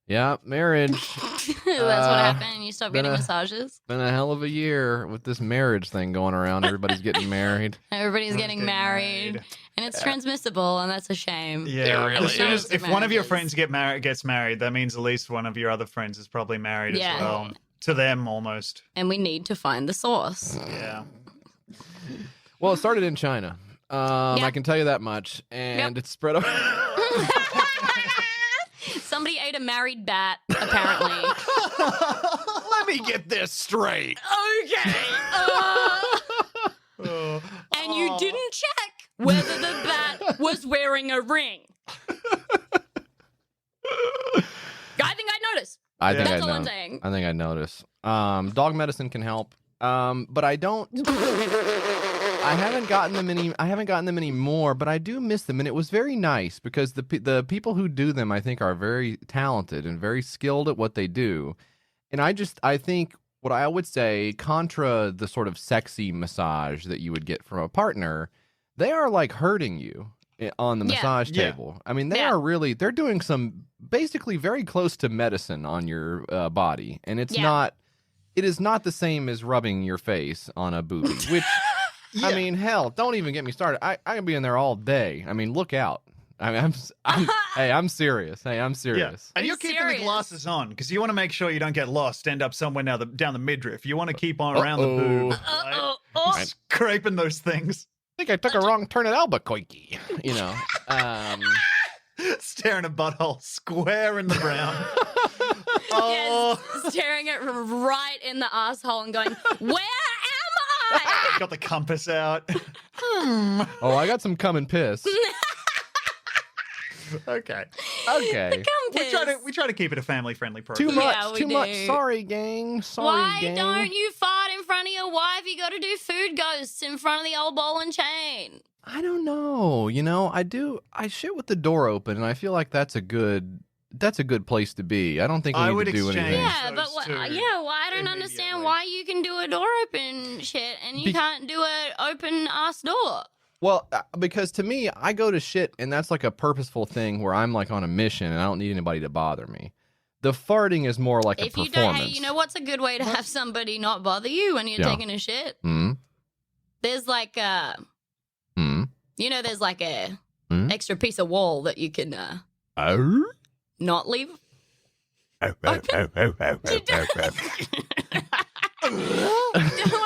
Yeah, marriage. That's what happened. You stopped been getting a- massages. Been a hell of a year with this marriage thing going around. Everybody's getting married. Everybody's getting getting married. married. And it's transmissible, and that's a shame. Yeah. really As soon as is. if one of your Marriages. friends gets married, that means at least one of your other friends is probably married Yeah. as well. To them, almost. And we need to find the source. Yeah. Well, it started in China. Yep. I can tell you that much, and it's spread over. Somebody ate a married bat, apparently. Let me get this straight. Okay. And you didn't check whether the bat was wearing a ring. I think I noticed. I think That's I all I'm know. saying. I think I notice. Dog medicine can help. But I don't. I haven't gotten them anymore, but I do miss them, and it was very nice because the people who do them, I think, are very talented and very skilled at what they do. And I think what I would say, contra the sort of sexy massage that you would get from a partner, they are like hurting you on the Yeah. massage Yeah. table. I mean, they're doing some basically very close to medicine on your body, and it is not the same as rubbing your face on a booby, which, I mean, hell, don't even get me started. I can be in there all day. I mean, look out. I mean, I'm serious. Hey, I'm Yeah. serious. And Are you're you keeping serious? the glasses on because you want to make sure you don't get lost, end up somewhere down the midriff. You want to keep on around the boob. Uh-oh. Right? Scraping those things. I think I took a wrong turn at Albuquerque, you know. Staring a butthole square in the brown. Oh, Yes, staring it right in the asshole and going, "Where am I?" got the compass out. Oh, I got some cum and piss. Okay. Okay. We try to keep it a family friendly program. Too much. Yeah, we Too much. do. Sorry, gang. Sorry, Why gang. don't you fart in front of your wife? You got to do food ghosts in front of the old ball and chain. I don't know. You know, I shit with the door open, and I feel like that's a good place to be. I don't think we I need would to do exchange. anything. Yeah, but those two I don't understand immediately. why you can do a door open shit and you Be- can't do an open ass door. Well, because to me, I go to shit, and that's like a purposeful thing where I'm like on a mission, and I don't need anybody to bother me. The farting is more like If a you performance. don't, hey, you know what's a good way to have somebody not bother you when you're Yeah. taking a shit? Hmm? There's like Hmm? there's like a Hmm? extra piece of wall that you can Oh? not leave. You don't want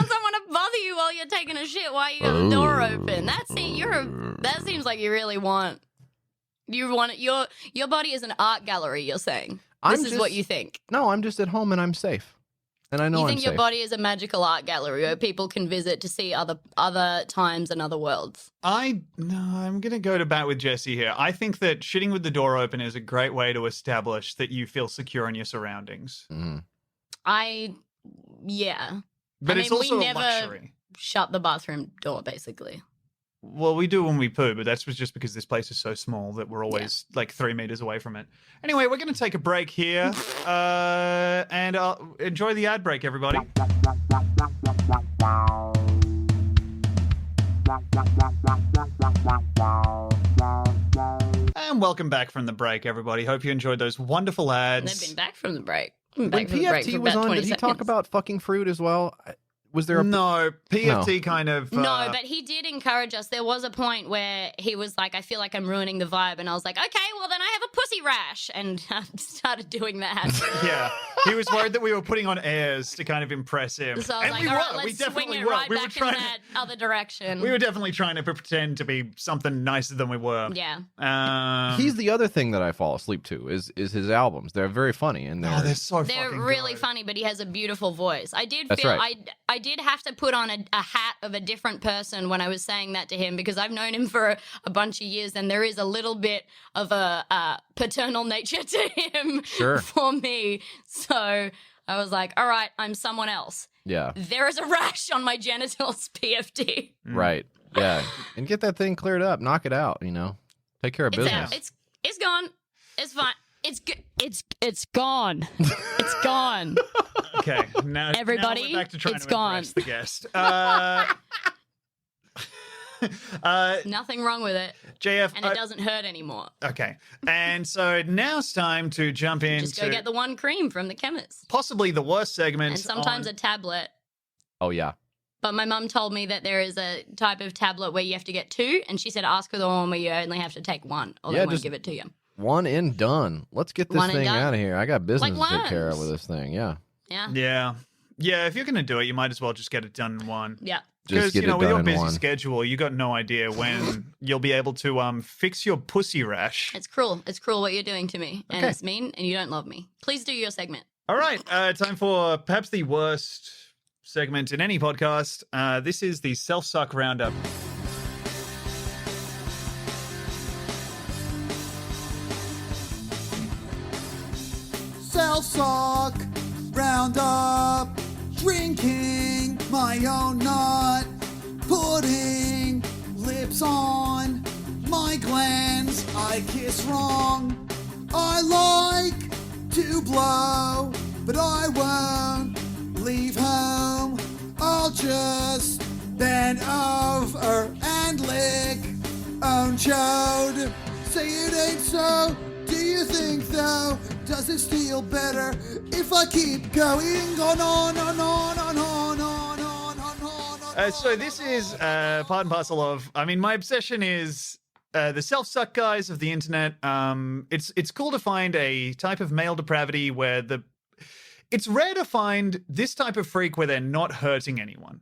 someone to bother you while you're taking a shit while you got the door open. That seems like you really want it. Your body is an art gallery. You're saying this is what you think. No, I'm just at home and I'm safe. And I know You I'm think safe. your body is a magical art gallery where people can visit to see other times and other worlds. I'm gonna go to bat with Jesse here. I think that shitting with the door open is a great way to establish that you feel secure in your surroundings. Mhm. Yeah. But I it's mean, also we a never- luxury. Shut the bathroom door, basically. Well, we do when we poo, but that's just because this place is so small that we're always like 3 meters away from it. Anyway, we're going to take a break here and enjoy the ad break, everybody. And welcome back from the break, everybody. Hope you enjoyed those wonderful And ads. they've been back from the break. When PFT was on, did he talk about fucking fruit as well? Was there a... No, PFT kind of... No, but he did encourage us. There was a point where he was like, I feel like I'm ruining the vibe. And I was like, okay, well, then I have a pussy pussy rash, and I started doing that. Yeah. He was worried that we were putting on airs to kind of impress him. So I was And like, we all were. right, We let's swing definitely it were. right We were back in trying that other direction. We were definitely trying to pretend to be something nicer than we were. Yeah. He's the other thing that I fall asleep to is his albums. They're very funny and they're so They're fucking really good. funny, but he has a beautiful voice. I did That's feel right. I did have to put on a hat of a different person when I was saying that to him, because I've known him for a bunch of years, and there is a little bit of a paternal nature to him for me. So I was like, all right, I'm someone else. Yeah. There is a rash on my genitals, PFD. Right. Yeah. And get that thing cleared up. Knock it out, Take care of business. Out. It's gone. It's fine. It's gone. It's gone. Okay, now Everybody, now we're back to trying it's to gone. impress the guest. Nothing wrong with it. JF, And it doesn't hurt anymore. okay, and so now it's time to jump into Just go get the one cream from the chemist. possibly the worst segment. And sometimes on- a tablet. Oh, yeah. But my mum told me that there is a type of tablet where you have to get two, and she said ask for the one where you only have to take one, or they won't give it to you. One and done. Let's get this One and thing done. out of here. I got business Like to take care of worms. with this thing. Yeah. Yeah. Yeah. If you're gonna do it, you might as well just get it done in one. Yeah. Just Because get it with your done in busy one. schedule, you got no idea when you'll be able to fix your pussy rash. It's cruel. It's cruel what you're doing to me. And Okay. it's mean, and you don't love me. Please do your segment. All right, time for perhaps the worst segment in any podcast. This is the self-suck roundup. Self-suck roundup, drinking my own nut, putting lips on my glands. I kiss wrong. I like to blow, but I won't leave home. I'll just bend over and lick own chode. Say it ain't so. Do you think though? Does it feel better if I keep going on? So this is part and parcel of. I mean, my obsession is the self-suck guys of the internet. It's cool to find a type of male depravity where it's rare to find this type of freak where they're not hurting anyone.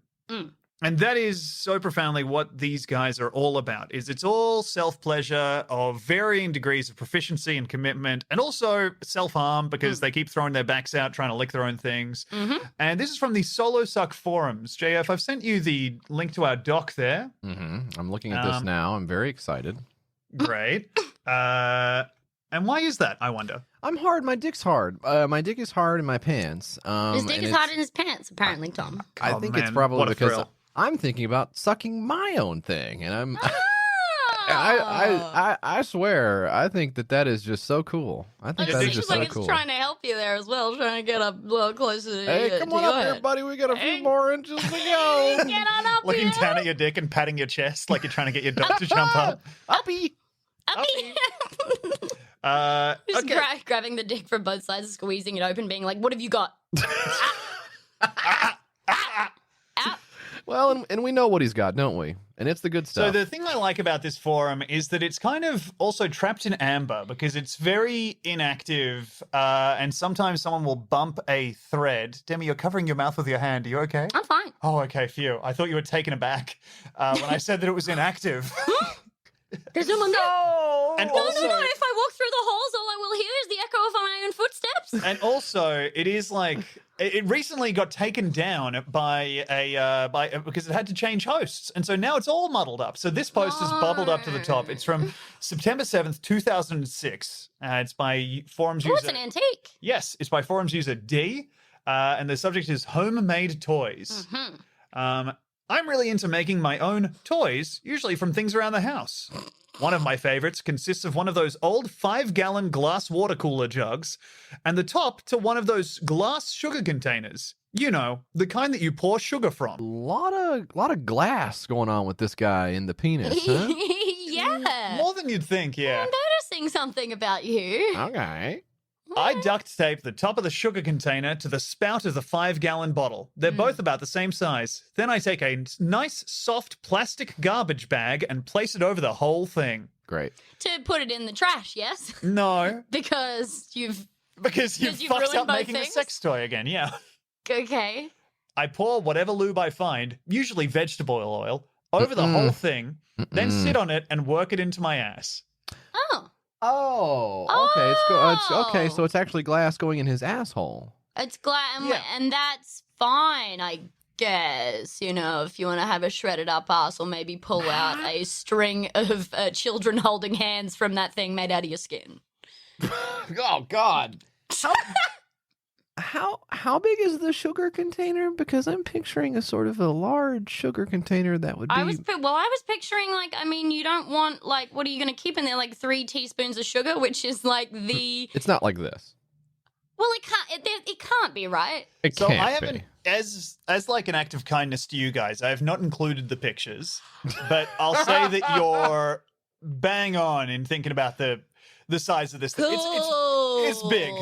And that is so profoundly what these guys are all about. It's all self-pleasure of varying degrees of proficiency and commitment, and also self-harm because they keep throwing their backs out trying to lick their own things. And this is from the Solo Suck forums. JF, I've sent you the link to our doc there. I'm looking at this now. I'm very excited. Great. And why is that, I wonder? I'm hard. My dick's hard. My dick is hard in my pants. His dick and is it's- hard in his pants, apparently, Tom. I Oh, think it's man, probably what a because thrill. I'm thinking about sucking my own thing, and I'm. Oh. I swear, I think that is just so cool. I think It that is seems just like so it's cool. trying to help you there as well, trying to get up a little closer to Hey, you. come to on your up here, head. buddy. We got a few Hey. more inches to go. Get on up Looking here. down at your dick and patting your chest like you're trying to get your dog to jump up. Uppy. Up here. Just Okay. grabbing the dick from both sides, squeezing it open, being like, what have you got? Well, and we know what he's got, don't we? And it's the good So stuff. the thing I like about this forum is that it's kind of also trapped in amber because it's very inactive, and sometimes someone will bump a thread. Demi, you're covering your mouth with your hand. Are you okay? I'm fine. Oh, okay, phew. I thought you were taken aback when I said that it was inactive. There's someone there. And No, also, no, no. If I walk through the halls, all I will hear is the echo of my own footsteps. and also, it is like it recently got taken down by because it had to change hosts, and so now it's all muddled up. So this post is bubbled up to the top. It's from September 7th, 2006. It's by forums Oh, it's user. an antique. Yes, it's by forums user D, and the subject is homemade toys. I'm really into making my own toys, usually from things around the house. One of my favorites consists of one of those old 5-gallon glass water cooler jugs and the top to one of those glass sugar containers. You know, the kind that you pour sugar from. lot of glass going on with this guy in the penis, huh? Yeah. More than you'd think, yeah. I'm noticing something about you. Okay. I duct tape the top of the sugar container to the spout of the 5-gallon bottle. They're both about the same size. Then I take a nice, soft plastic garbage bag and place it over the whole thing. Great. To put it in the trash, yes? No, Because you've... because you've you've fucked ruined up both making a things? sex toy again, yeah. Okay. I pour whatever lube I find, usually vegetable oil, over the whole thing, then sit on it and work it into my ass. Oh. Oh, okay. It's okay. So it's actually glass going in his asshole. It's glad, Yeah. and that's fine, I guess. You know, if you want to have a shredded up ass, or maybe pull out a string of children holding hands from that thing made out of your skin. Oh God. How big is the sugar container? Because I'm picturing a sort of a large sugar container that would be. I was picturing, like, I mean, you don't want, like, what are you going to keep in there? Like 3 teaspoons of sugar, which is like the. It's not like this. Well, it can't be, right? It So can't I haven't, be. as like an act of kindness to you guys, I have not included the pictures, but I'll say that you're bang on in thinking about the size of this thing. It's big.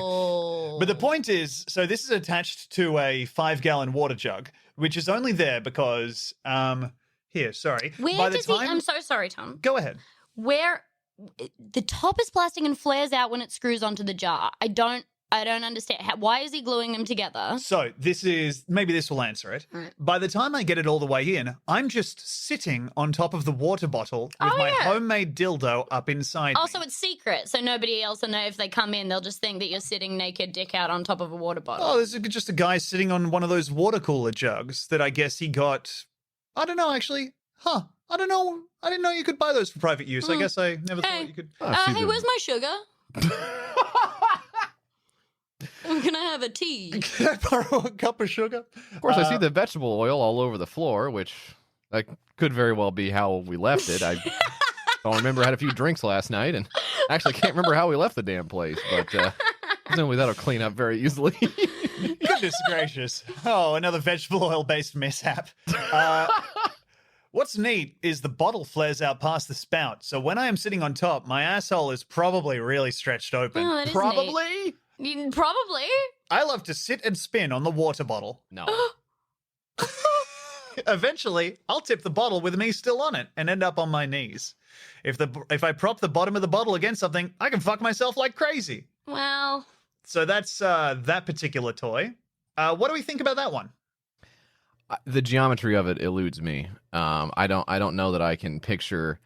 But the point is, so this is attached to a 5-gallon water jug, which is only there because, here, sorry. Where By the does time, I'm so sorry, Tom. Go ahead. Where the top is plastic and flares out when it screws onto the jar. I don't understand. Why is he gluing them together? So maybe this will answer it. Right. By the time I get it all the way in, I'm just sitting on top of the water bottle with my homemade dildo up inside me. Also, it's secret, so nobody else will know. If they come in, they'll just think that you're sitting naked, dick out on top of a water bottle. Oh, this is just a guy sitting on one of those water cooler jugs that I guess he got. I don't know, actually. I don't know. I didn't know you could buy those for private use. I guess I never thought you could. Hey, where's my sugar? Can I have a tea? Can I borrow a cup of sugar? Of course, I see the vegetable oil all over the floor, which that could very well be how we left it. I don't remember. I had a few drinks last night, and actually can't remember how we left the damn place. But presumably that'll clean up very easily. Goodness gracious. Oh, another vegetable oil-based mishap. What's neat is the bottle flares out past the spout. So when I am sitting on top, my asshole is probably really stretched open. Oh, that is Probably? Probably. I love to sit and spin on the water bottle. No. Eventually, I'll tip the bottle with me still on it and end up on my knees. If I prop the bottom of the bottle against something, I can fuck myself like crazy. Well, So that's that particular toy. What do we think about that one? The geometry of it eludes me. I don't know that I can picture.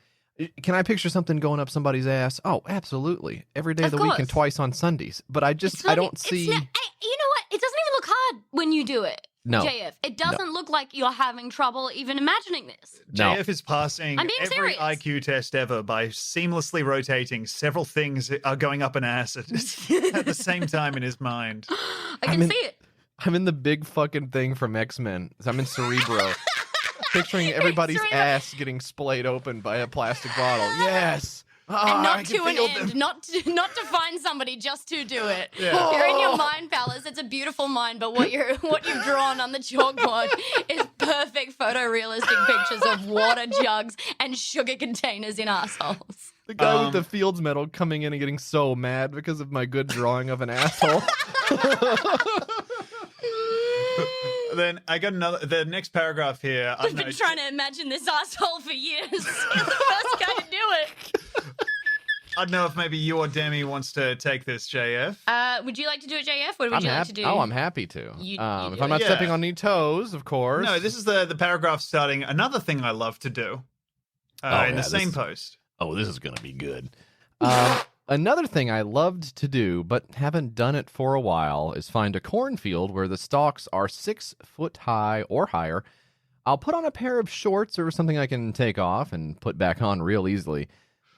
Can I picture something going up somebody's ass? Oh, absolutely. Every day of the week and twice on Sundays. But I don't see. you know what? It doesn't even look hard when you do it. No. JF. It doesn't look like you're having trouble even imagining this. No. JF is passing I'm being every serious. IQ test ever by seamlessly rotating several things that are going up an ass at the same time in his mind. I can see it. I'm in the big fucking thing from X-Men. I'm in Cerebro. Picturing everybody's Cerebro. ass getting splayed open by a plastic bottle. Yes. And I not can to an feel end, them. not to find somebody just to do it. Yeah. You're in your mind palace. It's a beautiful mind, but what you've drawn on the chalkboard is perfect photorealistic pictures of water jugs and sugar containers in assholes. The guy with the Fields medal coming in and getting so mad because of my good drawing of an asshole. Then I got the next paragraph here. I've been trying to imagine this asshole for years. You're the first guy to do it. I don't know if maybe you or Demi wants to take this, JF. Would you like to do it, JF? What would you like to do? Oh, I'm happy to. You if do I'm it. not Yeah. stepping on any toes, of course. No, this is the paragraph starting. Another thing I love to do in the same post. Oh, this is going to be good. Another thing I loved to do, but haven't done it for a while, is find a cornfield where the stalks are 6 foot high or higher. I'll put on a pair of shorts or something I can take off and put back on real easily.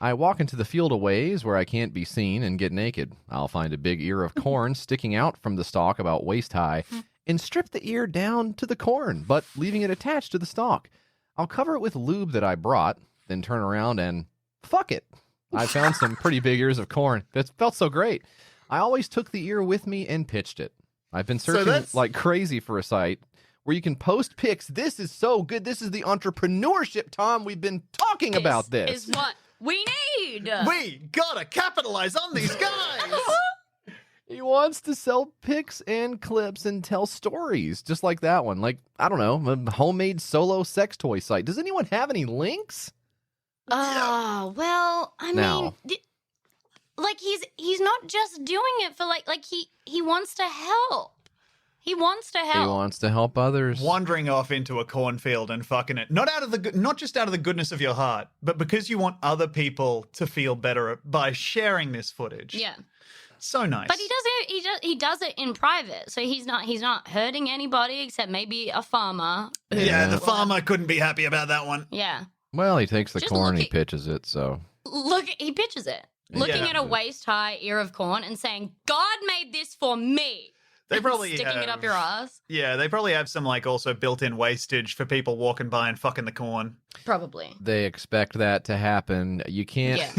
I walk into the field a ways where I can't be seen and get naked. I'll find a big ear of corn sticking out from the stalk about waist high and strip the ear down to the corn, but leaving it attached to the stalk. I'll cover it with lube that I brought, then turn around and fuck it. I found some pretty big ears of corn. That felt so great. I always took the ear with me and pitched it. I've been searching like crazy for a site where you can post pics. This is so good. This is the entrepreneurship, Tom. We've been talking about this. Is what we need. We gotta capitalize on these guys. You wants to sell pics and clips and tell stories, just like that one. Like, I don't know, a homemade solo sex toy site. Does anyone have any links? Oh, well, I Now. mean, like he's not just doing it for like he wants to help. He wants to help. He wants to help others. Wandering off into a cornfield and fucking it. Not just out of the goodness of your heart, but because you want other people to feel better by sharing this footage. Yeah. So nice. But he does it in private. So he's not hurting anybody except maybe a farmer. Yeah, the farmer couldn't be happy about that one. Yeah. Well, he takes the Just corn and he looking- pitches it, so. He pitches it. Looking Yeah. at a waist-high ear of corn and saying, "God made this for me." They probably Sticking it up your ass. Yeah, they probably have some like also built-in wastage for people walking by and fucking the corn. Probably. They expect that to happen. You can't. Yeah.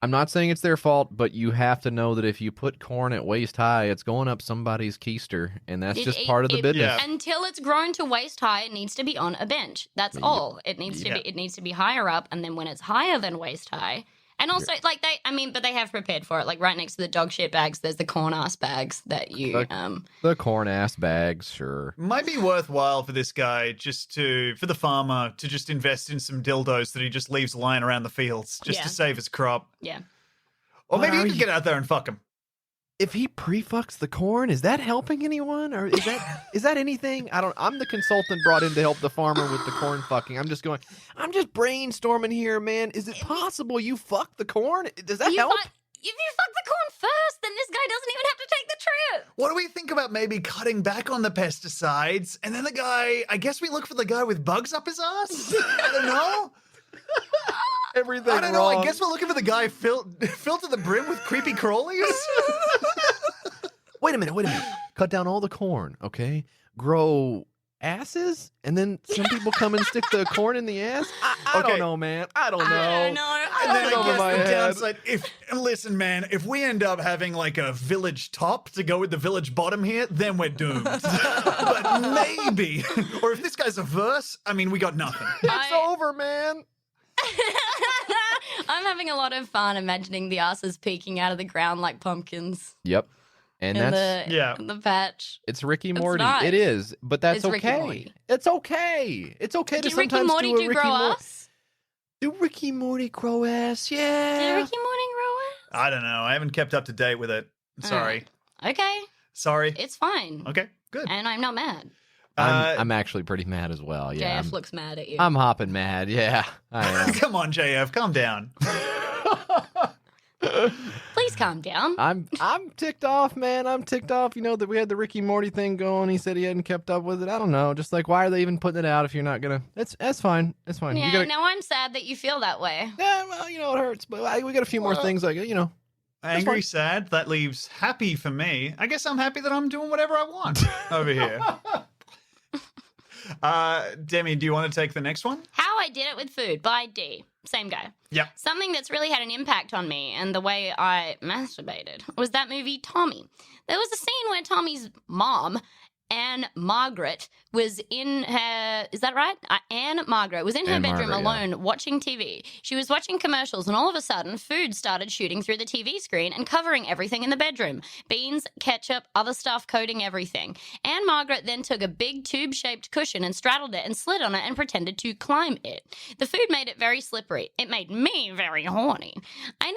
I'm not saying it's their fault, but you have to know that if you put corn at waist high, it's going up somebody's keister, and that's just part of the business. Yeah. Until it's grown to waist high, it needs to be on a bench. That's all. It needs to Yeah. be. It needs to be higher up, and then when it's higher than waist high, and also like but they have prepared for it. Like right next to the dog shit bags, there's the corn ass bags that you The corn ass bags, sure. Might be worthwhile for this guy for the farmer to just invest in some dildos that he just leaves lying around the fields just Yeah. to save his crop. Yeah. Or What maybe are he could you- get out there and fuck him. If he pre-fucks the corn, is that helping anyone, or is that anything? I'm the consultant brought in to help the farmer with the corn fucking. I'm just brainstorming here, man. Is it possible you fuck the corn? Does that help? If you fuck the corn first, then this guy doesn't even have to take the trip. What do we think about maybe cutting back on the pesticides and then I guess we look for the guy with bugs up his ass? I don't know. Everything I don't know. wrong. I guess we're looking for the guy filled to the brim with creepy crawlies. Wait a minute. Cut down all the corn, okay? Grow asses, and then some people come and stick the corn in the ass? I Okay. don't know, man. I don't know. I don't know. And then over I my guess the head. downside, listen, man, if we end up having like a village top to go with the village bottom here, then we're doomed. But maybe, or if this guy's a verse, I mean, we got nothing. It's over, man. I'm having a lot of fun imagining the asses peeking out of the ground like pumpkins Yep. And in that's the patch. it's Ricky Morty. nice. It is, but that's It's Ricky okay. Morty. It's okay. It's okay to Did Ricky sometimes Morty do a do Ricky grow Morty. ass? Do Ricky Morty grow ass? Did Yeah. Ricky Morty grow ass? I don't know. I haven't kept up to date with it. Sorry. Okay, Sorry. it's fine. Okay, good. And I'm not mad. I'm actually pretty mad as well. Yeah. JF looks mad at you. I'm hopping mad. Yeah, I am. Come on, JF, calm down. Please calm down. I'm ticked off, man. I'm ticked off. You know that we had the Ricky Morty thing going. He said he hadn't kept up with it. I don't know. Just like, why are they even putting it out if you're not gonna? That's fine. That's fine. Yeah, You gotta, now I'm sad that you feel that way. yeah, well, you know it hurts, but we got a few more things. Like, you know, Angry, sad, that leaves happy for me. I guess I'm happy that I'm doing whatever I want over here. Demi, do you want to take the next one? How I Did It with Food by D. Same guy. Yep. Something that's really had an impact on me and the way I masturbated was that movie Tommy. There was a scene where Tommy's mom, Anne Margaret, was in her, is that right? Anne Margaret was in her Anne bedroom Margaret, yeah. alone watching TV. She was watching commercials and all of a sudden food started shooting through the TV screen and covering everything in the bedroom. Beans, ketchup, other stuff coating everything. Anne Margaret then took a big tube-shaped cushion and straddled it and slid on it and pretended to climb it. The food made it very slippery. It made me very horny. I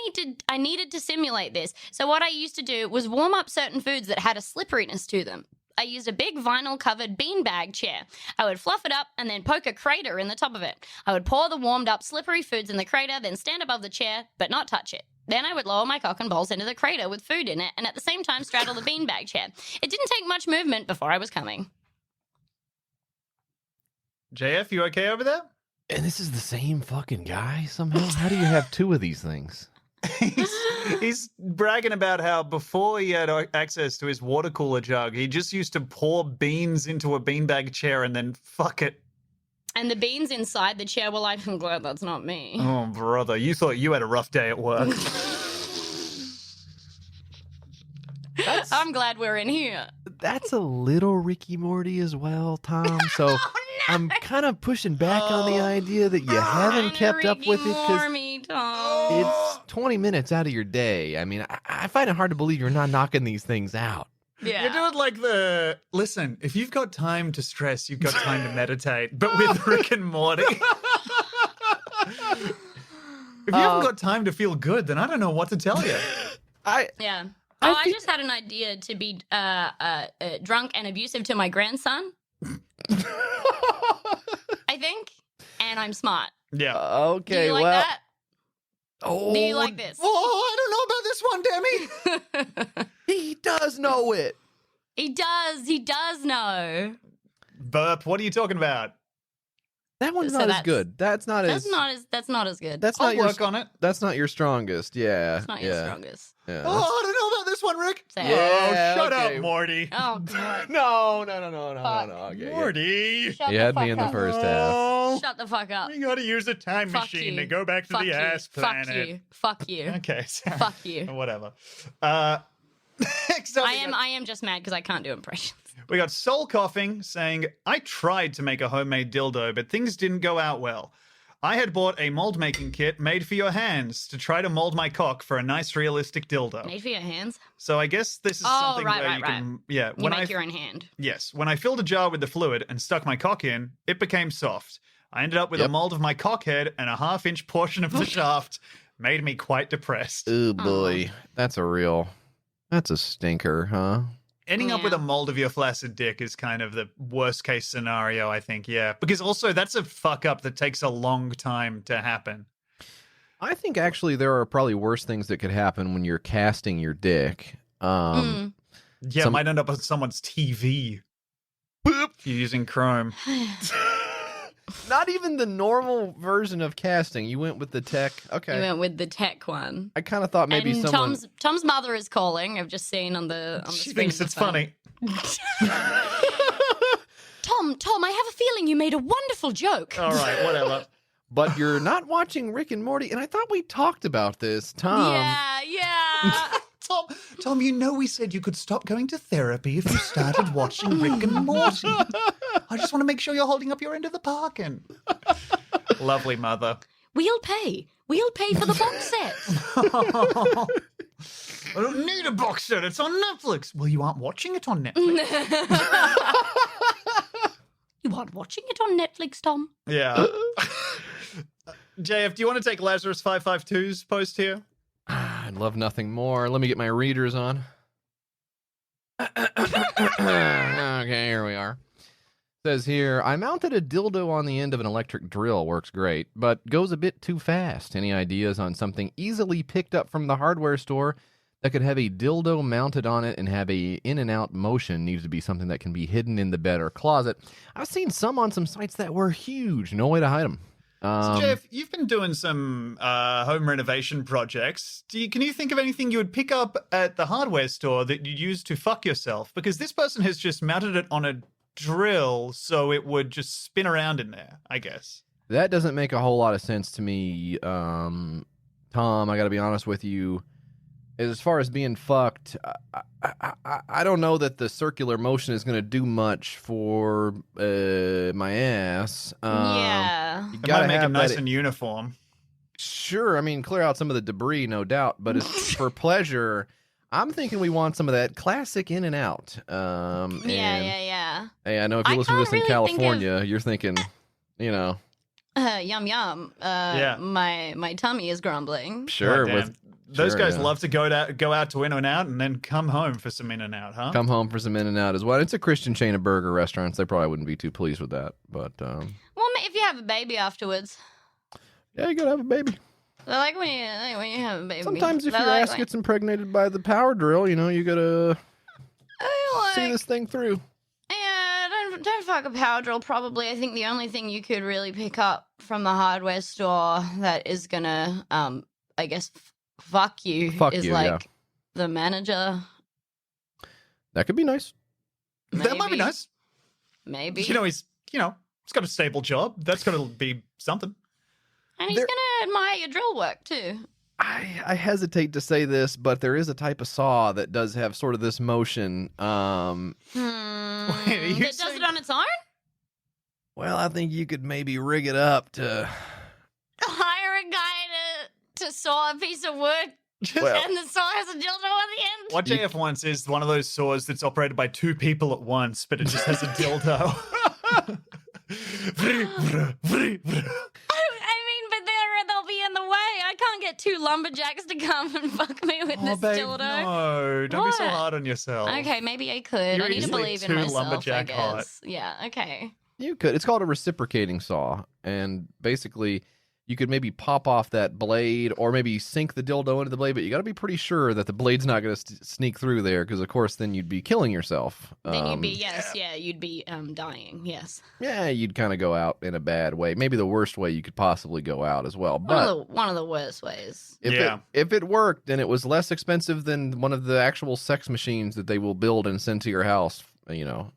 needed to simulate this, so what I used to do was warm up certain foods that had a slipperiness to them. I used a big vinyl-covered beanbag chair. I would fluff it up and then poke a crater in the top of it. I would pour the warmed-up slippery foods in the crater, then stand above the chair, but not touch it. Then I would lower my cock and balls into the crater with food in it and at the same time straddle the beanbag chair. It didn't take much movement before I was coming. JF, you okay over there? and this is the same fucking guy somehow. How do you have two of these things? He's bragging about how before he had access to his water cooler jug, he just used to pour beans into a beanbag chair and then fuck it. And the beans inside the chair were like, I'm glad that's not me. Oh, brother, you thought you had a rough day at work. I'm glad we're in here. That's a little Ricky Morty as well, Tom. So I'm kind of pushing back on the idea that you haven't kept up with it because Mormy, Tom. it's 20 minutes out of your day. I mean, I find it hard to believe you're not knocking these things out. Yeah. You're doing like listen, if you've got time to stress, you've got time to meditate. But with Rick and Morty. If you haven't got time to feel good, then I don't know what to tell you. Yeah. I just had an idea to be drunk and abusive to my grandson. I think. And I'm smart. Yeah. Okay, Do you like well. that? Oh, Do you like this? Oh, I don't know about this one, Demi. he does know it. He does know. Burp, what are you talking about? That one's So not as that's- good. That's not as That's not as good. That's I'll not your work on it. That's not your strongest. Yeah. It's not your strongest. Yeah. Oh, I don't know about this one, Rick. Say it. Yeah, Shut okay. up, Morty. Oh god. No. Okay, yeah. Morty. Shut You the had me fuck in the up. first half. Oh, Shut the fuck up. we gotta use a time Fuck machine you. to go back to Fuck the you. ass planet. Fuck you. Fuck you. Okay, sorry. Fuck you. Whatever. Next up, I am just mad because I can't do impressions. we got Soul Coughing saying, I tried to make a homemade dildo, but things didn't go out well. I had bought a mold making kit made for your hands to try to mold my cock for a nice realistic dildo. Made for your hands. So I guess this is Oh, something right, where right, you can, yeah. You make your own hand. Yes, when I filled a jar with the fluid and stuck my cock in, it became soft. I ended up with a Yep. mold of my cock head and a half-inch portion of the shaft. Made me quite depressed. Oh boy, that's a stinker, huh? Ending up with Yeah. a mold of your flaccid dick is kind of the worst case scenario, I think, yeah. Because also that's a fuck up that takes a long time to happen. I think actually there are probably worse things that could happen when you're casting your dick. Yeah, it might end up on someone's TV. Boop. If you're using Chrome. Not even the normal version of casting. You went with the tech. Okay. You went with the tech one. I kind of thought maybe and someone. Tom's mother is calling. I've just seen on the She screen thinks of it's the phone. funny. Tom, I have a feeling you made a wonderful joke. All right, whatever. But you're not watching Rick and Morty, and I thought we talked about this, Tom. Yeah. Tom, you know we said you could stop going to therapy if you started watching Rick and Morty. I just want to make sure you're holding up your end of the bargain. Lovely mother. We'll pay for the box set. I don't need a box set. It's on Netflix. Well, you aren't watching it on Netflix. You aren't watching it on Netflix, Tom? Yeah. JF, do you want to take Lazarus 552's post here? I'd love nothing more. Let me get my readers on. Okay, here we are. Says here, I mounted a dildo on the end of an electric drill. Works great, but goes a bit too fast. Any ideas on something easily picked up from the hardware store that could have a dildo mounted on it and have a in and out motion? Needs to be something that can be hidden in the bed or closet. I've seen some on some sites that were huge. No way to hide them. So, Jeff, you've been doing some home renovation projects. Can you think of anything you would pick up at the hardware store that you'd use to fuck yourself? Because this person has just mounted it on a drill so it would just spin around in there, I guess. That doesn't make a whole lot of sense to me, Tom. I got to be honest with you. As far as being fucked, I don't know that the circular motion is going to do much for my ass. Yeah. You It gotta might make have him nice that- and uniform. Sure, I mean, clear out some of the debris, no doubt. But as for pleasure, I'm thinking we want some of that classic in and out. And, Yeah. Hey, I know if you I listen to this can't in really think of- California, you're thinking, you know, Yum yum. Yeah. My tummy is grumbling. sure. Goddamn. Those guys yeah. love to go out to In and Out and then come home for some In and Out, huh? Come home for some in and out as well. It's a Christian chain of burger restaurants. They probably wouldn't be too pleased with that. But Well, if you have a baby afterwards, yeah, you gotta have a baby. I like when you have a baby. Sometimes if I your like ass gets impregnated by the power drill, you know, you gotta I see like- this thing through. Yeah, don't fuck a power drill. Probably, I think the only thing you could really pick up from the hardware store that is gonna, I guess, fuck you Fuck is you, like yeah. the manager. That could be nice. That might be Maybe. nice. Maybe. He's got a stable job. That's got to be something. And he's There- gonna admire your drill work too. I hesitate to say this, but there is a type of saw that does have sort of this motion. are you That does saying- it on its own? Well, I think you could maybe rig it up to. Hire a guy to saw a piece of wood, Well, and the saw has a dildo at the end. What JF wants is one of those saws that's operated by 2 people at once, but it just has a dildo. I mean, but they'll be in the way. I can't get 2 lumberjacks to come and fuck me with this babe, dildo. no, don't be so What? hard on yourself. Okay, maybe I could. You're I need to easily believe in too myself, I lumberjack guess. hot. Yeah, okay. you could. It's called a reciprocating saw, and basically, you could maybe pop off that blade, or maybe sink the dildo into the blade. But you got to be pretty sure that the blade's not going to sneak through there, because of course, then you'd be killing yourself. Then you'd be, you'd be dying, yes. Yeah, you'd kind of go out in a bad way. Maybe the worst way you could possibly go out as well. But One of the worst ways. if it worked and it was less expensive than one of the actual sex machines that they will build and send to your house, you know.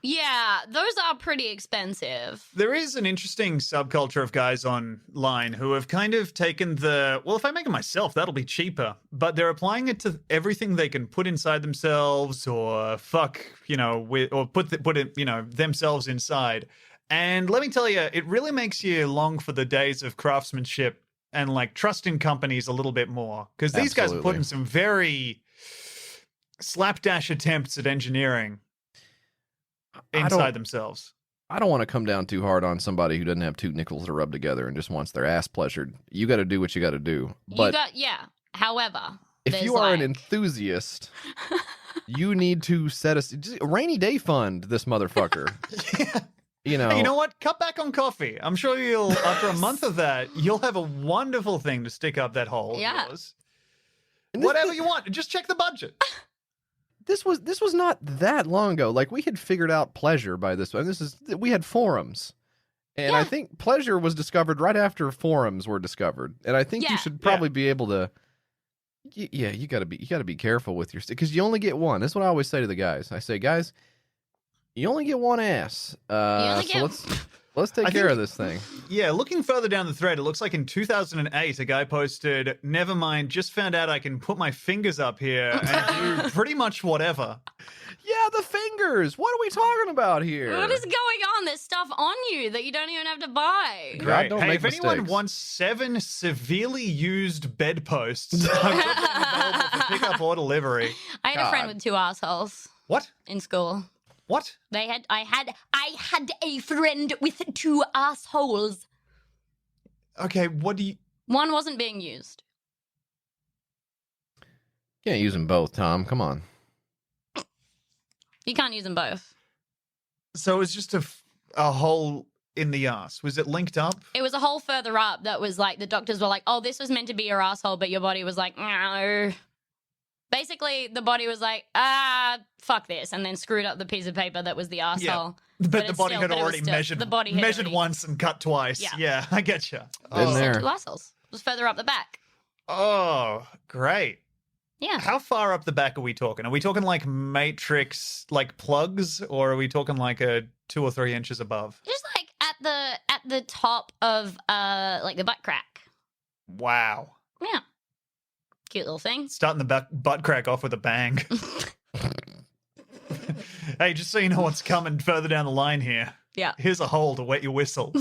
Yeah, those are pretty expensive. There is an interesting subculture of guys online who have kind of taken well, if I make it myself, that'll be cheaper. But they're applying it to everything they can put inside themselves or fuck, or put it, themselves inside. And let me tell you, it really makes you long for the days of craftsmanship and like trust in companies a little bit more. Because these guys are Absolutely. putting some very slapdash attempts at engineering inside themselves. I don't want to come down too hard on somebody who doesn't have 2 nickels to rub together and just wants their ass pleasured. You got to do what you got to do. But However, if there's you are an like- enthusiast, you need to set a rainy day fund this motherfucker. Yeah. Hey, you know what? Cut back on coffee. I'm sure after a month of that, you'll have a wonderful thing to stick up that hole of Yeah. yours. And Whatever you want. Just check the budget. This was not that long ago. Like, we had figured out pleasure by this. And we had forums. And I think pleasure was discovered right after forums were discovered. And I think you should probably be able to. You gotta be careful with your, because you only get one. That's what I always say to the guys. I say, guys, you only get one ass. Let's take care of this thing. Yeah, looking further down the thread, it looks like in 2008, a guy posted, "Never mind, just found out I can put my fingers up here and do pretty much whatever." Yeah, the fingers. What are we talking about here? What is going on? There's stuff on you that you don't even have to buy. God, don't Hey, make if anyone mistakes. wants 7 severely used bedposts, I've got them available for pickup or delivery. I had a friend with 2 assholes What? in school. What? I had a friend with 2 assholes. Okay, what do you... One wasn't being used. Can't use them both, Tom. Come on. You can't use them both. So it's just a hole in the ass. Was it linked up? It was a hole further up that was like, the doctors were like, oh, this was meant to be your asshole, but your body was like, no. Basically, the body was like, fuck this, and then screwed up the piece of paper that was the asshole. But the it's body still- had but it was already still- measured, the body had measured already- once and cut twice. Yeah, I get you. Been Just there. said 2 assholes. It was further up the back. Oh, great. Yeah. How far up the back are we talking? Are we talking like Matrix, like plugs, or are we talking like a 2 or 3 inches above? Just like at the top of like the butt crack. Wow. Yeah. Cute little thing. Starting the butt crack off with a bang. Hey, just so you know what's coming further down the line here. Yeah. Here's a hole to wet your whistle.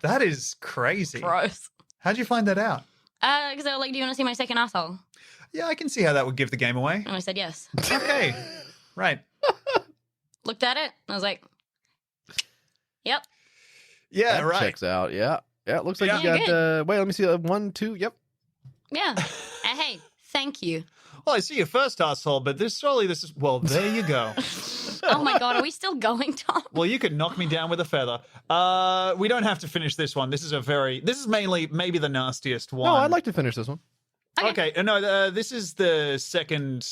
That is crazy. Gross. How'd you find that out? Because they were like, do you want to see my second asshole? Yeah, I can see how that would give the game away. And I said yes. Okay. Right. Looked at it. I was like, yep. Yeah, That right. checks out. Yeah. Yeah, it looks like Yeah. you got, wait, let me see. 1, 2, yep. Yeah. Hey, thank you. Well, I see your first asshole, but this is, well, there you go. Oh my God, are we still going, Tom? Well, you could knock me down with a feather. We don't have to finish this one. This is mainly maybe the nastiest one. No, I'd like to finish this one. Okay, no, this is the second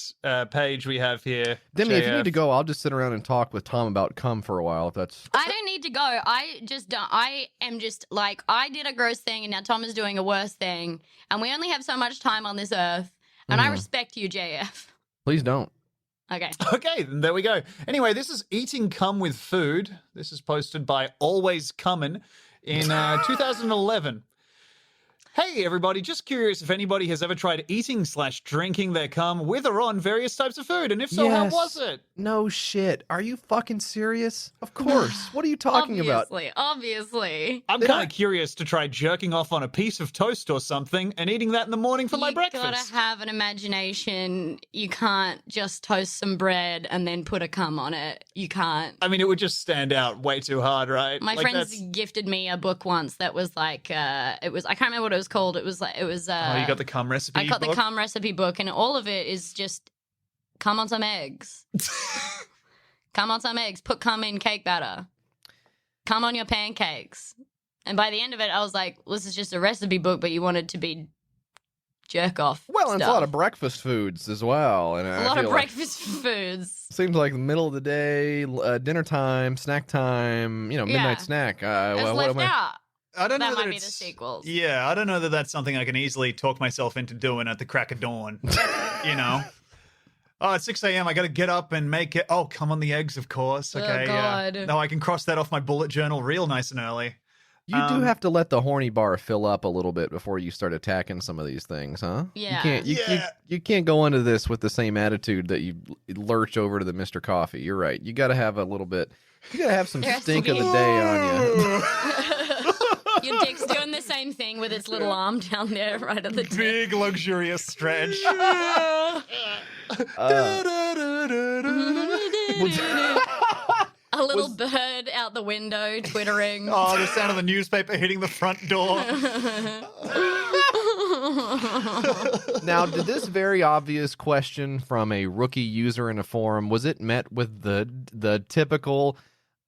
page we have here. Demi, if you JF. need to go, I'll just sit around and talk with Tom about cum for a while. If that's I don't need to go. I am just like, I did a gross thing and now Tom is doing a worse thing. And we only have so much time on this earth. And I respect you, JF. please don't. Okay. Okay, then there we go. Anyway, this is Eating Cum with Food. This is posted by Always Cummin in 2011. Hey, everybody, just curious if anybody has ever tried eating/drinking their cum with or on various types of food, and if so, how was it? No shit. Are you fucking serious? Of course. What are you talking about? Obviously. I'm kind of curious to try jerking off on a piece of toast or something and eating that in the morning for my breakfast. You gotta have an imagination. You can't just toast some bread and then put a cum on it. You can't. I mean, it would just stand out way too hard, right? My friends gifted me a book once that was like, I can't remember what it was called. It was oh, you got the cum recipe I got book? the cum recipe book, and all of it is just cum on some eggs. Cum on some eggs. Put cum in cake batter. Cum on your pancakes. And by the end of it, I was like, well, this is just a recipe book, but you wanted to be jerk off. Well, and it's a stuff. lot of breakfast foods as well. And A lot of breakfast foods. Seems like the middle of the day, dinner time, snack time, midnight snack. It's what left am I? out. I don't know That that might be it's- the sequels. Yeah, I don't know that that's something I can easily talk myself into doing at the crack of dawn. Oh, at 6 a.m., I got to get up and make it. Oh, come on the eggs, of course. Okay, God. yeah. No, I can cross that off my bullet journal real nice and early. You do have to let the horny bar fill up a little bit before you start attacking some of these things, huh? Yeah. You can't go into this with the same attitude that you lurch over to the Mr. Coffee. You're right. You got to have a little bit. You got to have some There has to stink of be- the day on you. Your dick's doing the same thing with its little arm down there right at the tip. Big, luxurious stretch. A little bird out the window twittering. Oh, the sound of the newspaper hitting the front door. Now, did this very obvious question from a rookie user in a forum, was it met with the typical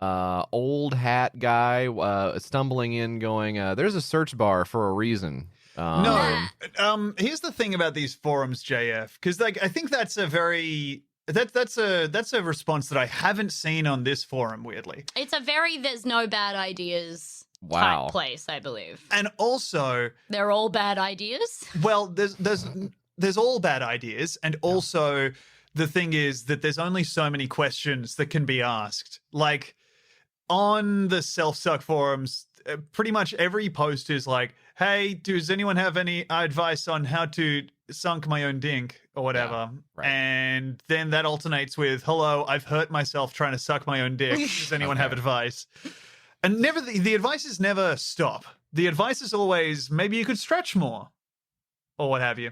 old hat guy stumbling in going, there's a search bar for a reason? No. Here's the thing about these forums, JF, because I think that's a very... That's a response that I haven't seen on this forum, weirdly. It's a very there's no bad ideas Wow. type place, I believe. And also, They're all bad ideas. well, there's all bad ideas, and also the thing is that there's only so many questions that can be asked. Like on the self-suck forums, pretty much every post is like, "Hey, does anyone have any advice on how to sunk my own dink or whatever?" right. And then that alternates with, "Hello, I've hurt myself trying to suck my own dick. Does anyone have advice?" And never the advices never stop. The advice is always maybe you could stretch more or what have you.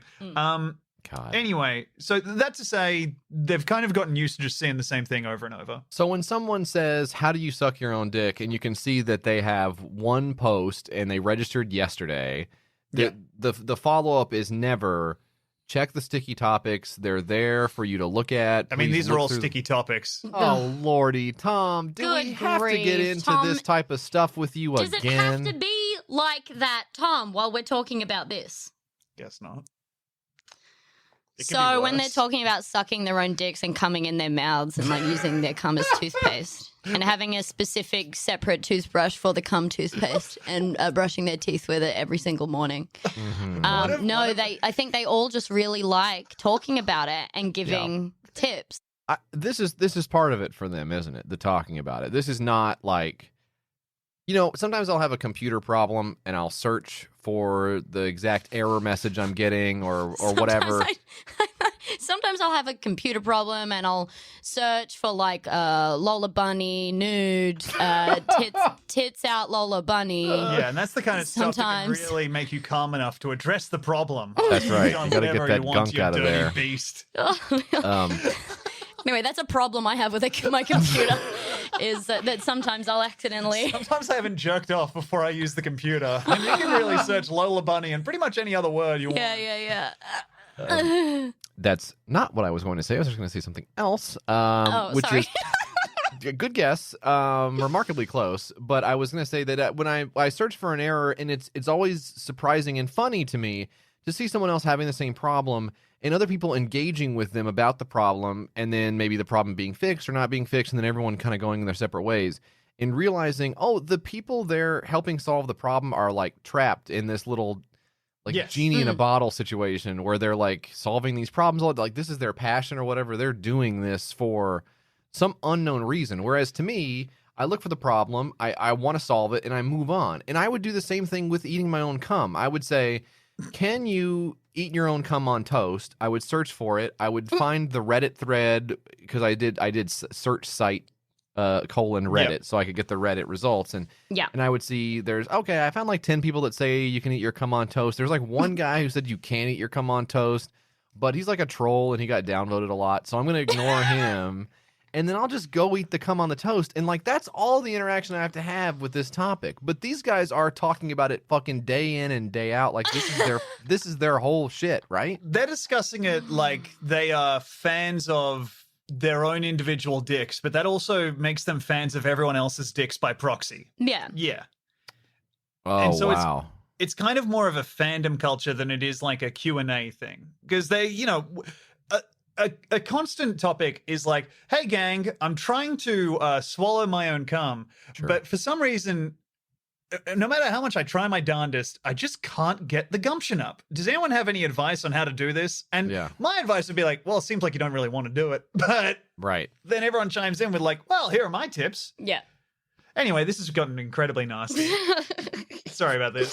God. Anyway, so that to say, they've kind of gotten used to just seeing the same thing over and over. So when someone says, how do you suck your own dick? And you can see that they have one post and they registered yesterday. The follow-up is never, check the sticky topics. They're there for you to look at. I mean, Please these are look all through- sticky topics. Oh, Lordy. Tom, do we Good have to get grief, into Tom. this type of stuff with you Does again? it have to be like that, Tom, while we're talking about this? Guess not. It could So be when they're worse. talking about sucking their own dicks and coming in their mouths and like using their cum as toothpaste and having a specific separate toothbrush for the cum toothpaste and brushing their teeth with it every single morning. I think they all just really like talking about it and giving tips. This is part of it for them, isn't it? The talking about it. This is not like, sometimes I'll have a computer problem and I'll search for the exact error message I'm getting or whatever. Sometimes I'll have a computer problem and I'll search for like Lola Bunny nude tits out Lola Bunny. Yeah, and that's the kind of stuff that Sometimes. can really make you calm enough to address the problem. That's right. Done You gotta get whatever that you want, gunk you out of dirty there. beast. Anyway, that's a problem I have with my computer is that sometimes I'll accidentally. Sometimes I haven't jerked off before I use the computer. And you can really search Lola Bunny and pretty much any other word you want. Yeah. That's not what I was going to say. I was just going to say something else, which sorry. is a good guess, remarkably close. But I was going to say that when I search for an error, and it's always surprising and funny to me to see someone else having the same problem and other people engaging with them about the problem, and then maybe the problem being fixed or not being fixed, and then everyone kind of going in their separate ways, and realizing, oh, the people they're helping solve the problem are like trapped in this little genie in a bottle situation where they're like solving these problems. Like this is their passion or whatever. They're doing this for some unknown reason. Whereas to me, I look for the problem, I want to solve it, and I move on. And I would do the same thing with eating my own cum. I would say, can you eat your own cum on toast? I would search for it. I would find the Reddit thread, because I did search site colon Reddit, so I could get the Reddit results. And I would see I found like 10 people that say you can eat your cum on toast. There's like one guy who said you can't eat your cum on toast, but he's like a troll and he got downvoted a lot. So I'm going to ignore him. And then I'll just go eat the cum on the toast. And like, that's all the interaction I have to have with this topic. But these guys are talking about it fucking day in and day out. Like, this is their whole shit, right? They're discussing it like they are fans of their own individual dicks, but that also makes them fans of everyone else's dicks by proxy. Yeah. Yeah. Oh, and so wow. It's kind of more of a fandom culture than it is like a Q&A thing. Because they, you know, a constant topic is like, hey, gang, I'm trying to swallow my own cum. Sure. But for some reason, no matter how much I try my darndest, I just can't get the gumption up. Does anyone have any advice on how to do this? And my advice would be like, well, it seems like you don't really want to do it. But then everyone chimes in with like, well, here are my tips. Yeah. Anyway, this has gotten incredibly nasty. Sorry about this.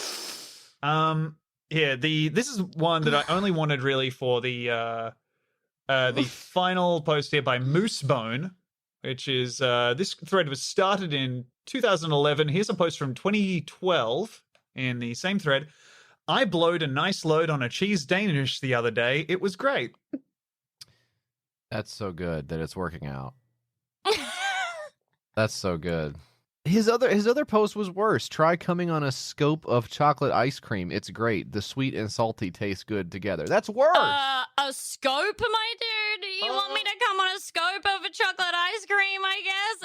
This is one that I only wanted really for the final post here by Moosebone, which is this thread was started in 2011. Here's a post from 2012 in the same thread. I blowed a nice load on a cheese Danish the other day. It was great. That's so good that it's working out. That's so good. His other post was worse. Try coming on a scoop of chocolate ice cream. It's great. The sweet and salty taste good together. That's worse. A scope, my dude? You want me to come on a scope of a chocolate ice cream, I guess?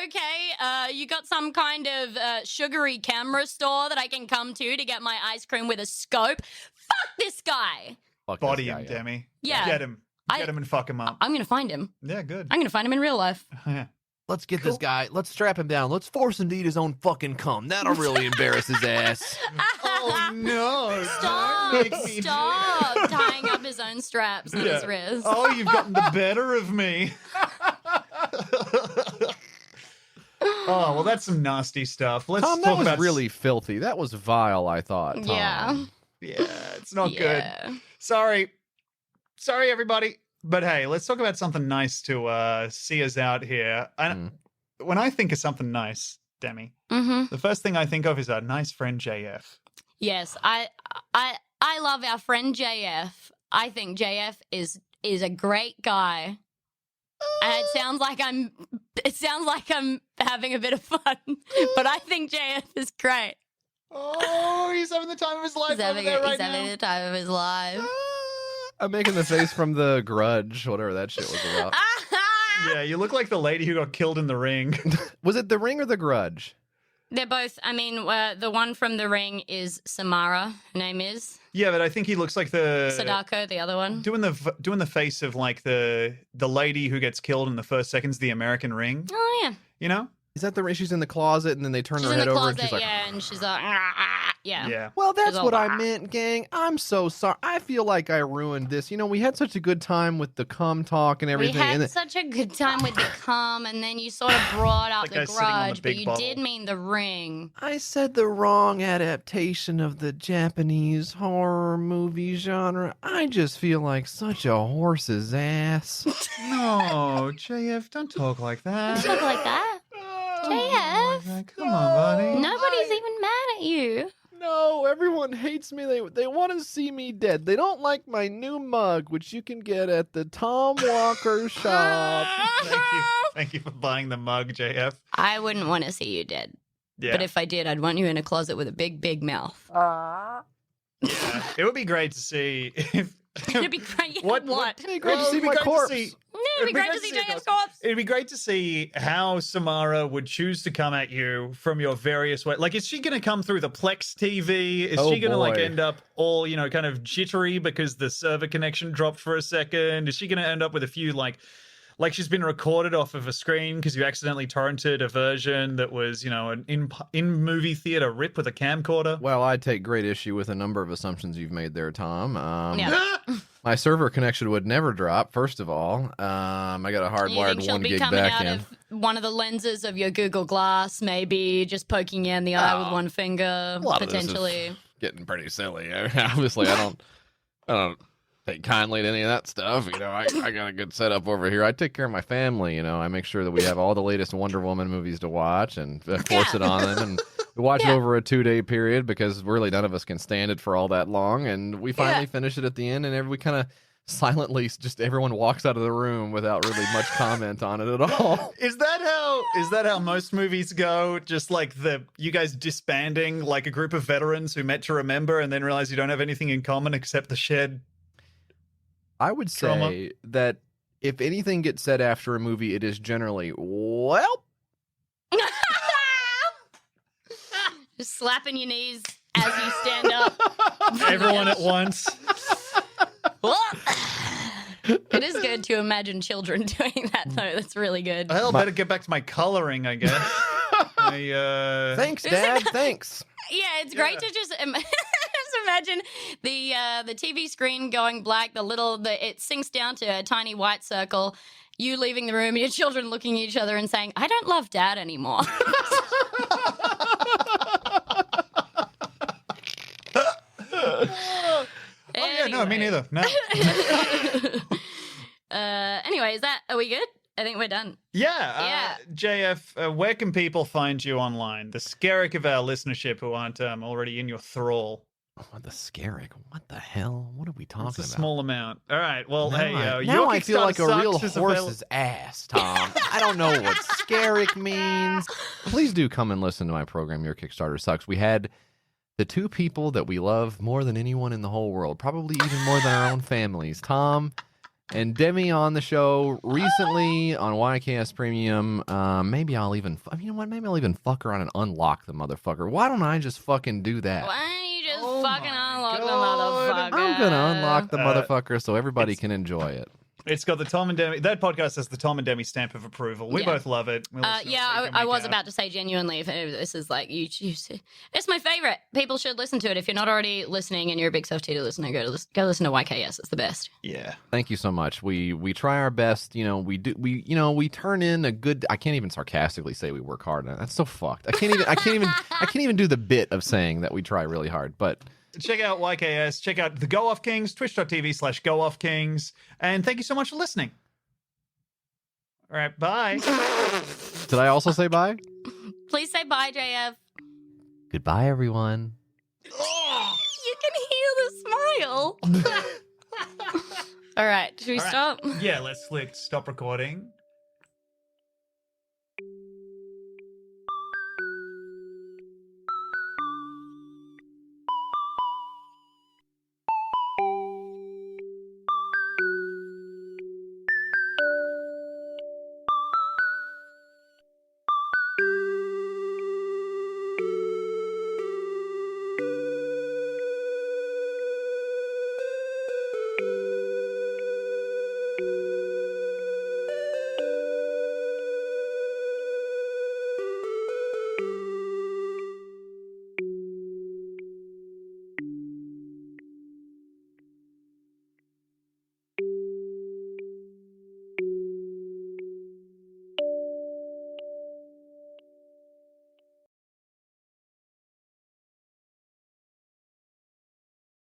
Okay. You got some kind of sugary camera store that I can come to get my ice cream with a scope? Fuck this guy. Body him, Demi. Yeah. Get him. Get him and fuck him up. I'm going to find him. Yeah, good. I'm going to find him in real life. Yeah. Let's get this guy. Let's strap him down. Let's force him to eat his own fucking cum. That'll really embarrass his ass. Oh, no. Stop tying up his own straps on his wrist. Oh, you've gotten the better of me. Oh, well, that's some nasty stuff. Let's Tom, talk that was about really filthy. That was vile, I thought, Tom. Yeah. Yeah, it's not good. Sorry, everybody. But hey, let's talk about something nice to see us out here. When I think of something nice, Demi, the first thing I think of is our nice friend JF. Yes, I love our friend JF. I think JF is a great guy. And it sounds like I'm having a bit of fun, but I think JF is great. Oh, he's having the time of his life He's having the time of his life. I'm making the face from The Grudge, whatever that shit was about. Yeah, you look like the lady who got killed in The Ring. Was it The Ring or The Grudge? They're both, I mean, the one from The Ring is Samara, her name is. Yeah, but I think he looks like the... Sadako, the other one. Doing the face of like the lady who gets killed in the first seconds of The American Ring. Oh, yeah. You know? Is that the she's in the closet and then they turn her head over and she's like... Yeah, and she's like... Yeah. Well, that's what I meant, gang. I'm so sorry. I feel like I ruined this. You know, we had such a good time with the cum talk and everything. We had such a good time with the cum, and then you sort of brought up the Grudge, but you did mean The Ring. I said the wrong adaptation of the Japanese horror movie genre. I just feel like such a horse's ass. No, JF, don't talk like that. Don't talk like that. JF. Come on, buddy. Nobody's even mad at you. No, everyone hates me. They want to see me dead. They don't like my new mug, which you can get at the Tom Walker shop. Thank you for buying the mug, JF. I wouldn't want to see you dead. Yeah. But if I did, I'd want you in a closet with a big, big mouth. Yeah. It would be great to see if... It'd be great. What? It'd be great to see my corpse. It'd be great to see JF's corpse. It'd be great to see how Samara would choose to come at you from your various ways. Like, is she going to come through the Plex TV? Is she going to like end up all, you know, kind of jittery because the server connection dropped for a second? Is she going to end up with a few like she's been recorded off of a screen because you accidentally torrented a version that was, you know, an in movie theater rip with a camcorder? Well, I take great issue with a number of assumptions you've made there, Tom. Yeah. My server connection would never drop, first of all. I got a You think hardwired she'll 1 be gig coming back out in. of one of the lenses of your Google Glass, maybe just poking you in the eye with one finger, A lot of this is potentially? getting pretty silly. I mean, obviously, I don't take kindly to any of that stuff. You know, I got a good setup over here. I take care of my family. You know, I make sure that we have all the latest Wonder Woman movies to watch and force it on them. And we watch it over a 2-day period because really none of us can stand it for all that long. And we finally finish it at the end, and we kind of silently just everyone walks out of the room without really much comment on it at all. Is that how most movies go? Just like you guys disbanding like a group of veterans who met to remember and then realize you don't have anything in common except the shared I would say trauma? that if anything gets said after a movie, it is generally, well, Just slapping your knees as you stand up. Everyone at once. It is good to imagine children doing that, though. That's really good. Well, better get back to my coloring, I guess. thanks, Dad, thanks. Yeah, it's great to just imagine the TV screen going black. It sinks down to a tiny white circle. You leaving the room, your children looking at each other and saying, "I don't love Dad anymore." Oh, yeah, no, me neither. No. Anyway, are we good? I think we're done. Yeah. JF, where can people find you online? The skerrick of our listenership who aren't already in your thrall. What the skerrick? What the hell? What are we talking It's a about? small amount. All right. Well, Now hey, now your I feel Kickstarter like a real Sucks is available- horse's ass, Tom. I don't know what skerrick means. Please do come and listen to my program, Your Kickstarter Sucks. We had the two people that we love more than anyone in the whole world, probably even more than our own families, Tom and Demi, on the show recently on YKS Premium. Maybe I'll even, you know what? Maybe I'll even fuck around and unlock the motherfucker. Why don't I just fucking do that? Why don't you just Oh fucking my unlock the God. motherfucker? I'm gonna unlock the motherfucker so everybody can enjoy it. It's got the Tom and Demi. That podcast has the Tom and Demi stamp of approval. We Yeah. both love it. We listen to it I week in, week was out. about to say genuinely, if this is like it's my favorite. People should listen to it. If you're not already listening and you're a Big Soft Tita listener, go listen to YKS. It's the best. Yeah. Thank you so much. We try our best. You know, we turn in a good. I can't even sarcastically say we work hard. That's so fucked. I can't even do the bit of saying that we try really hard. But Check out YKS. Check out the Go Off Kings, twitch.tv/GoOffKings. And thank you so much for listening. All right. Bye. did I also say bye? Please say bye, JF. Goodbye, everyone. You can hear the smile. All right, should we stop? Yeah, let's click stop recording.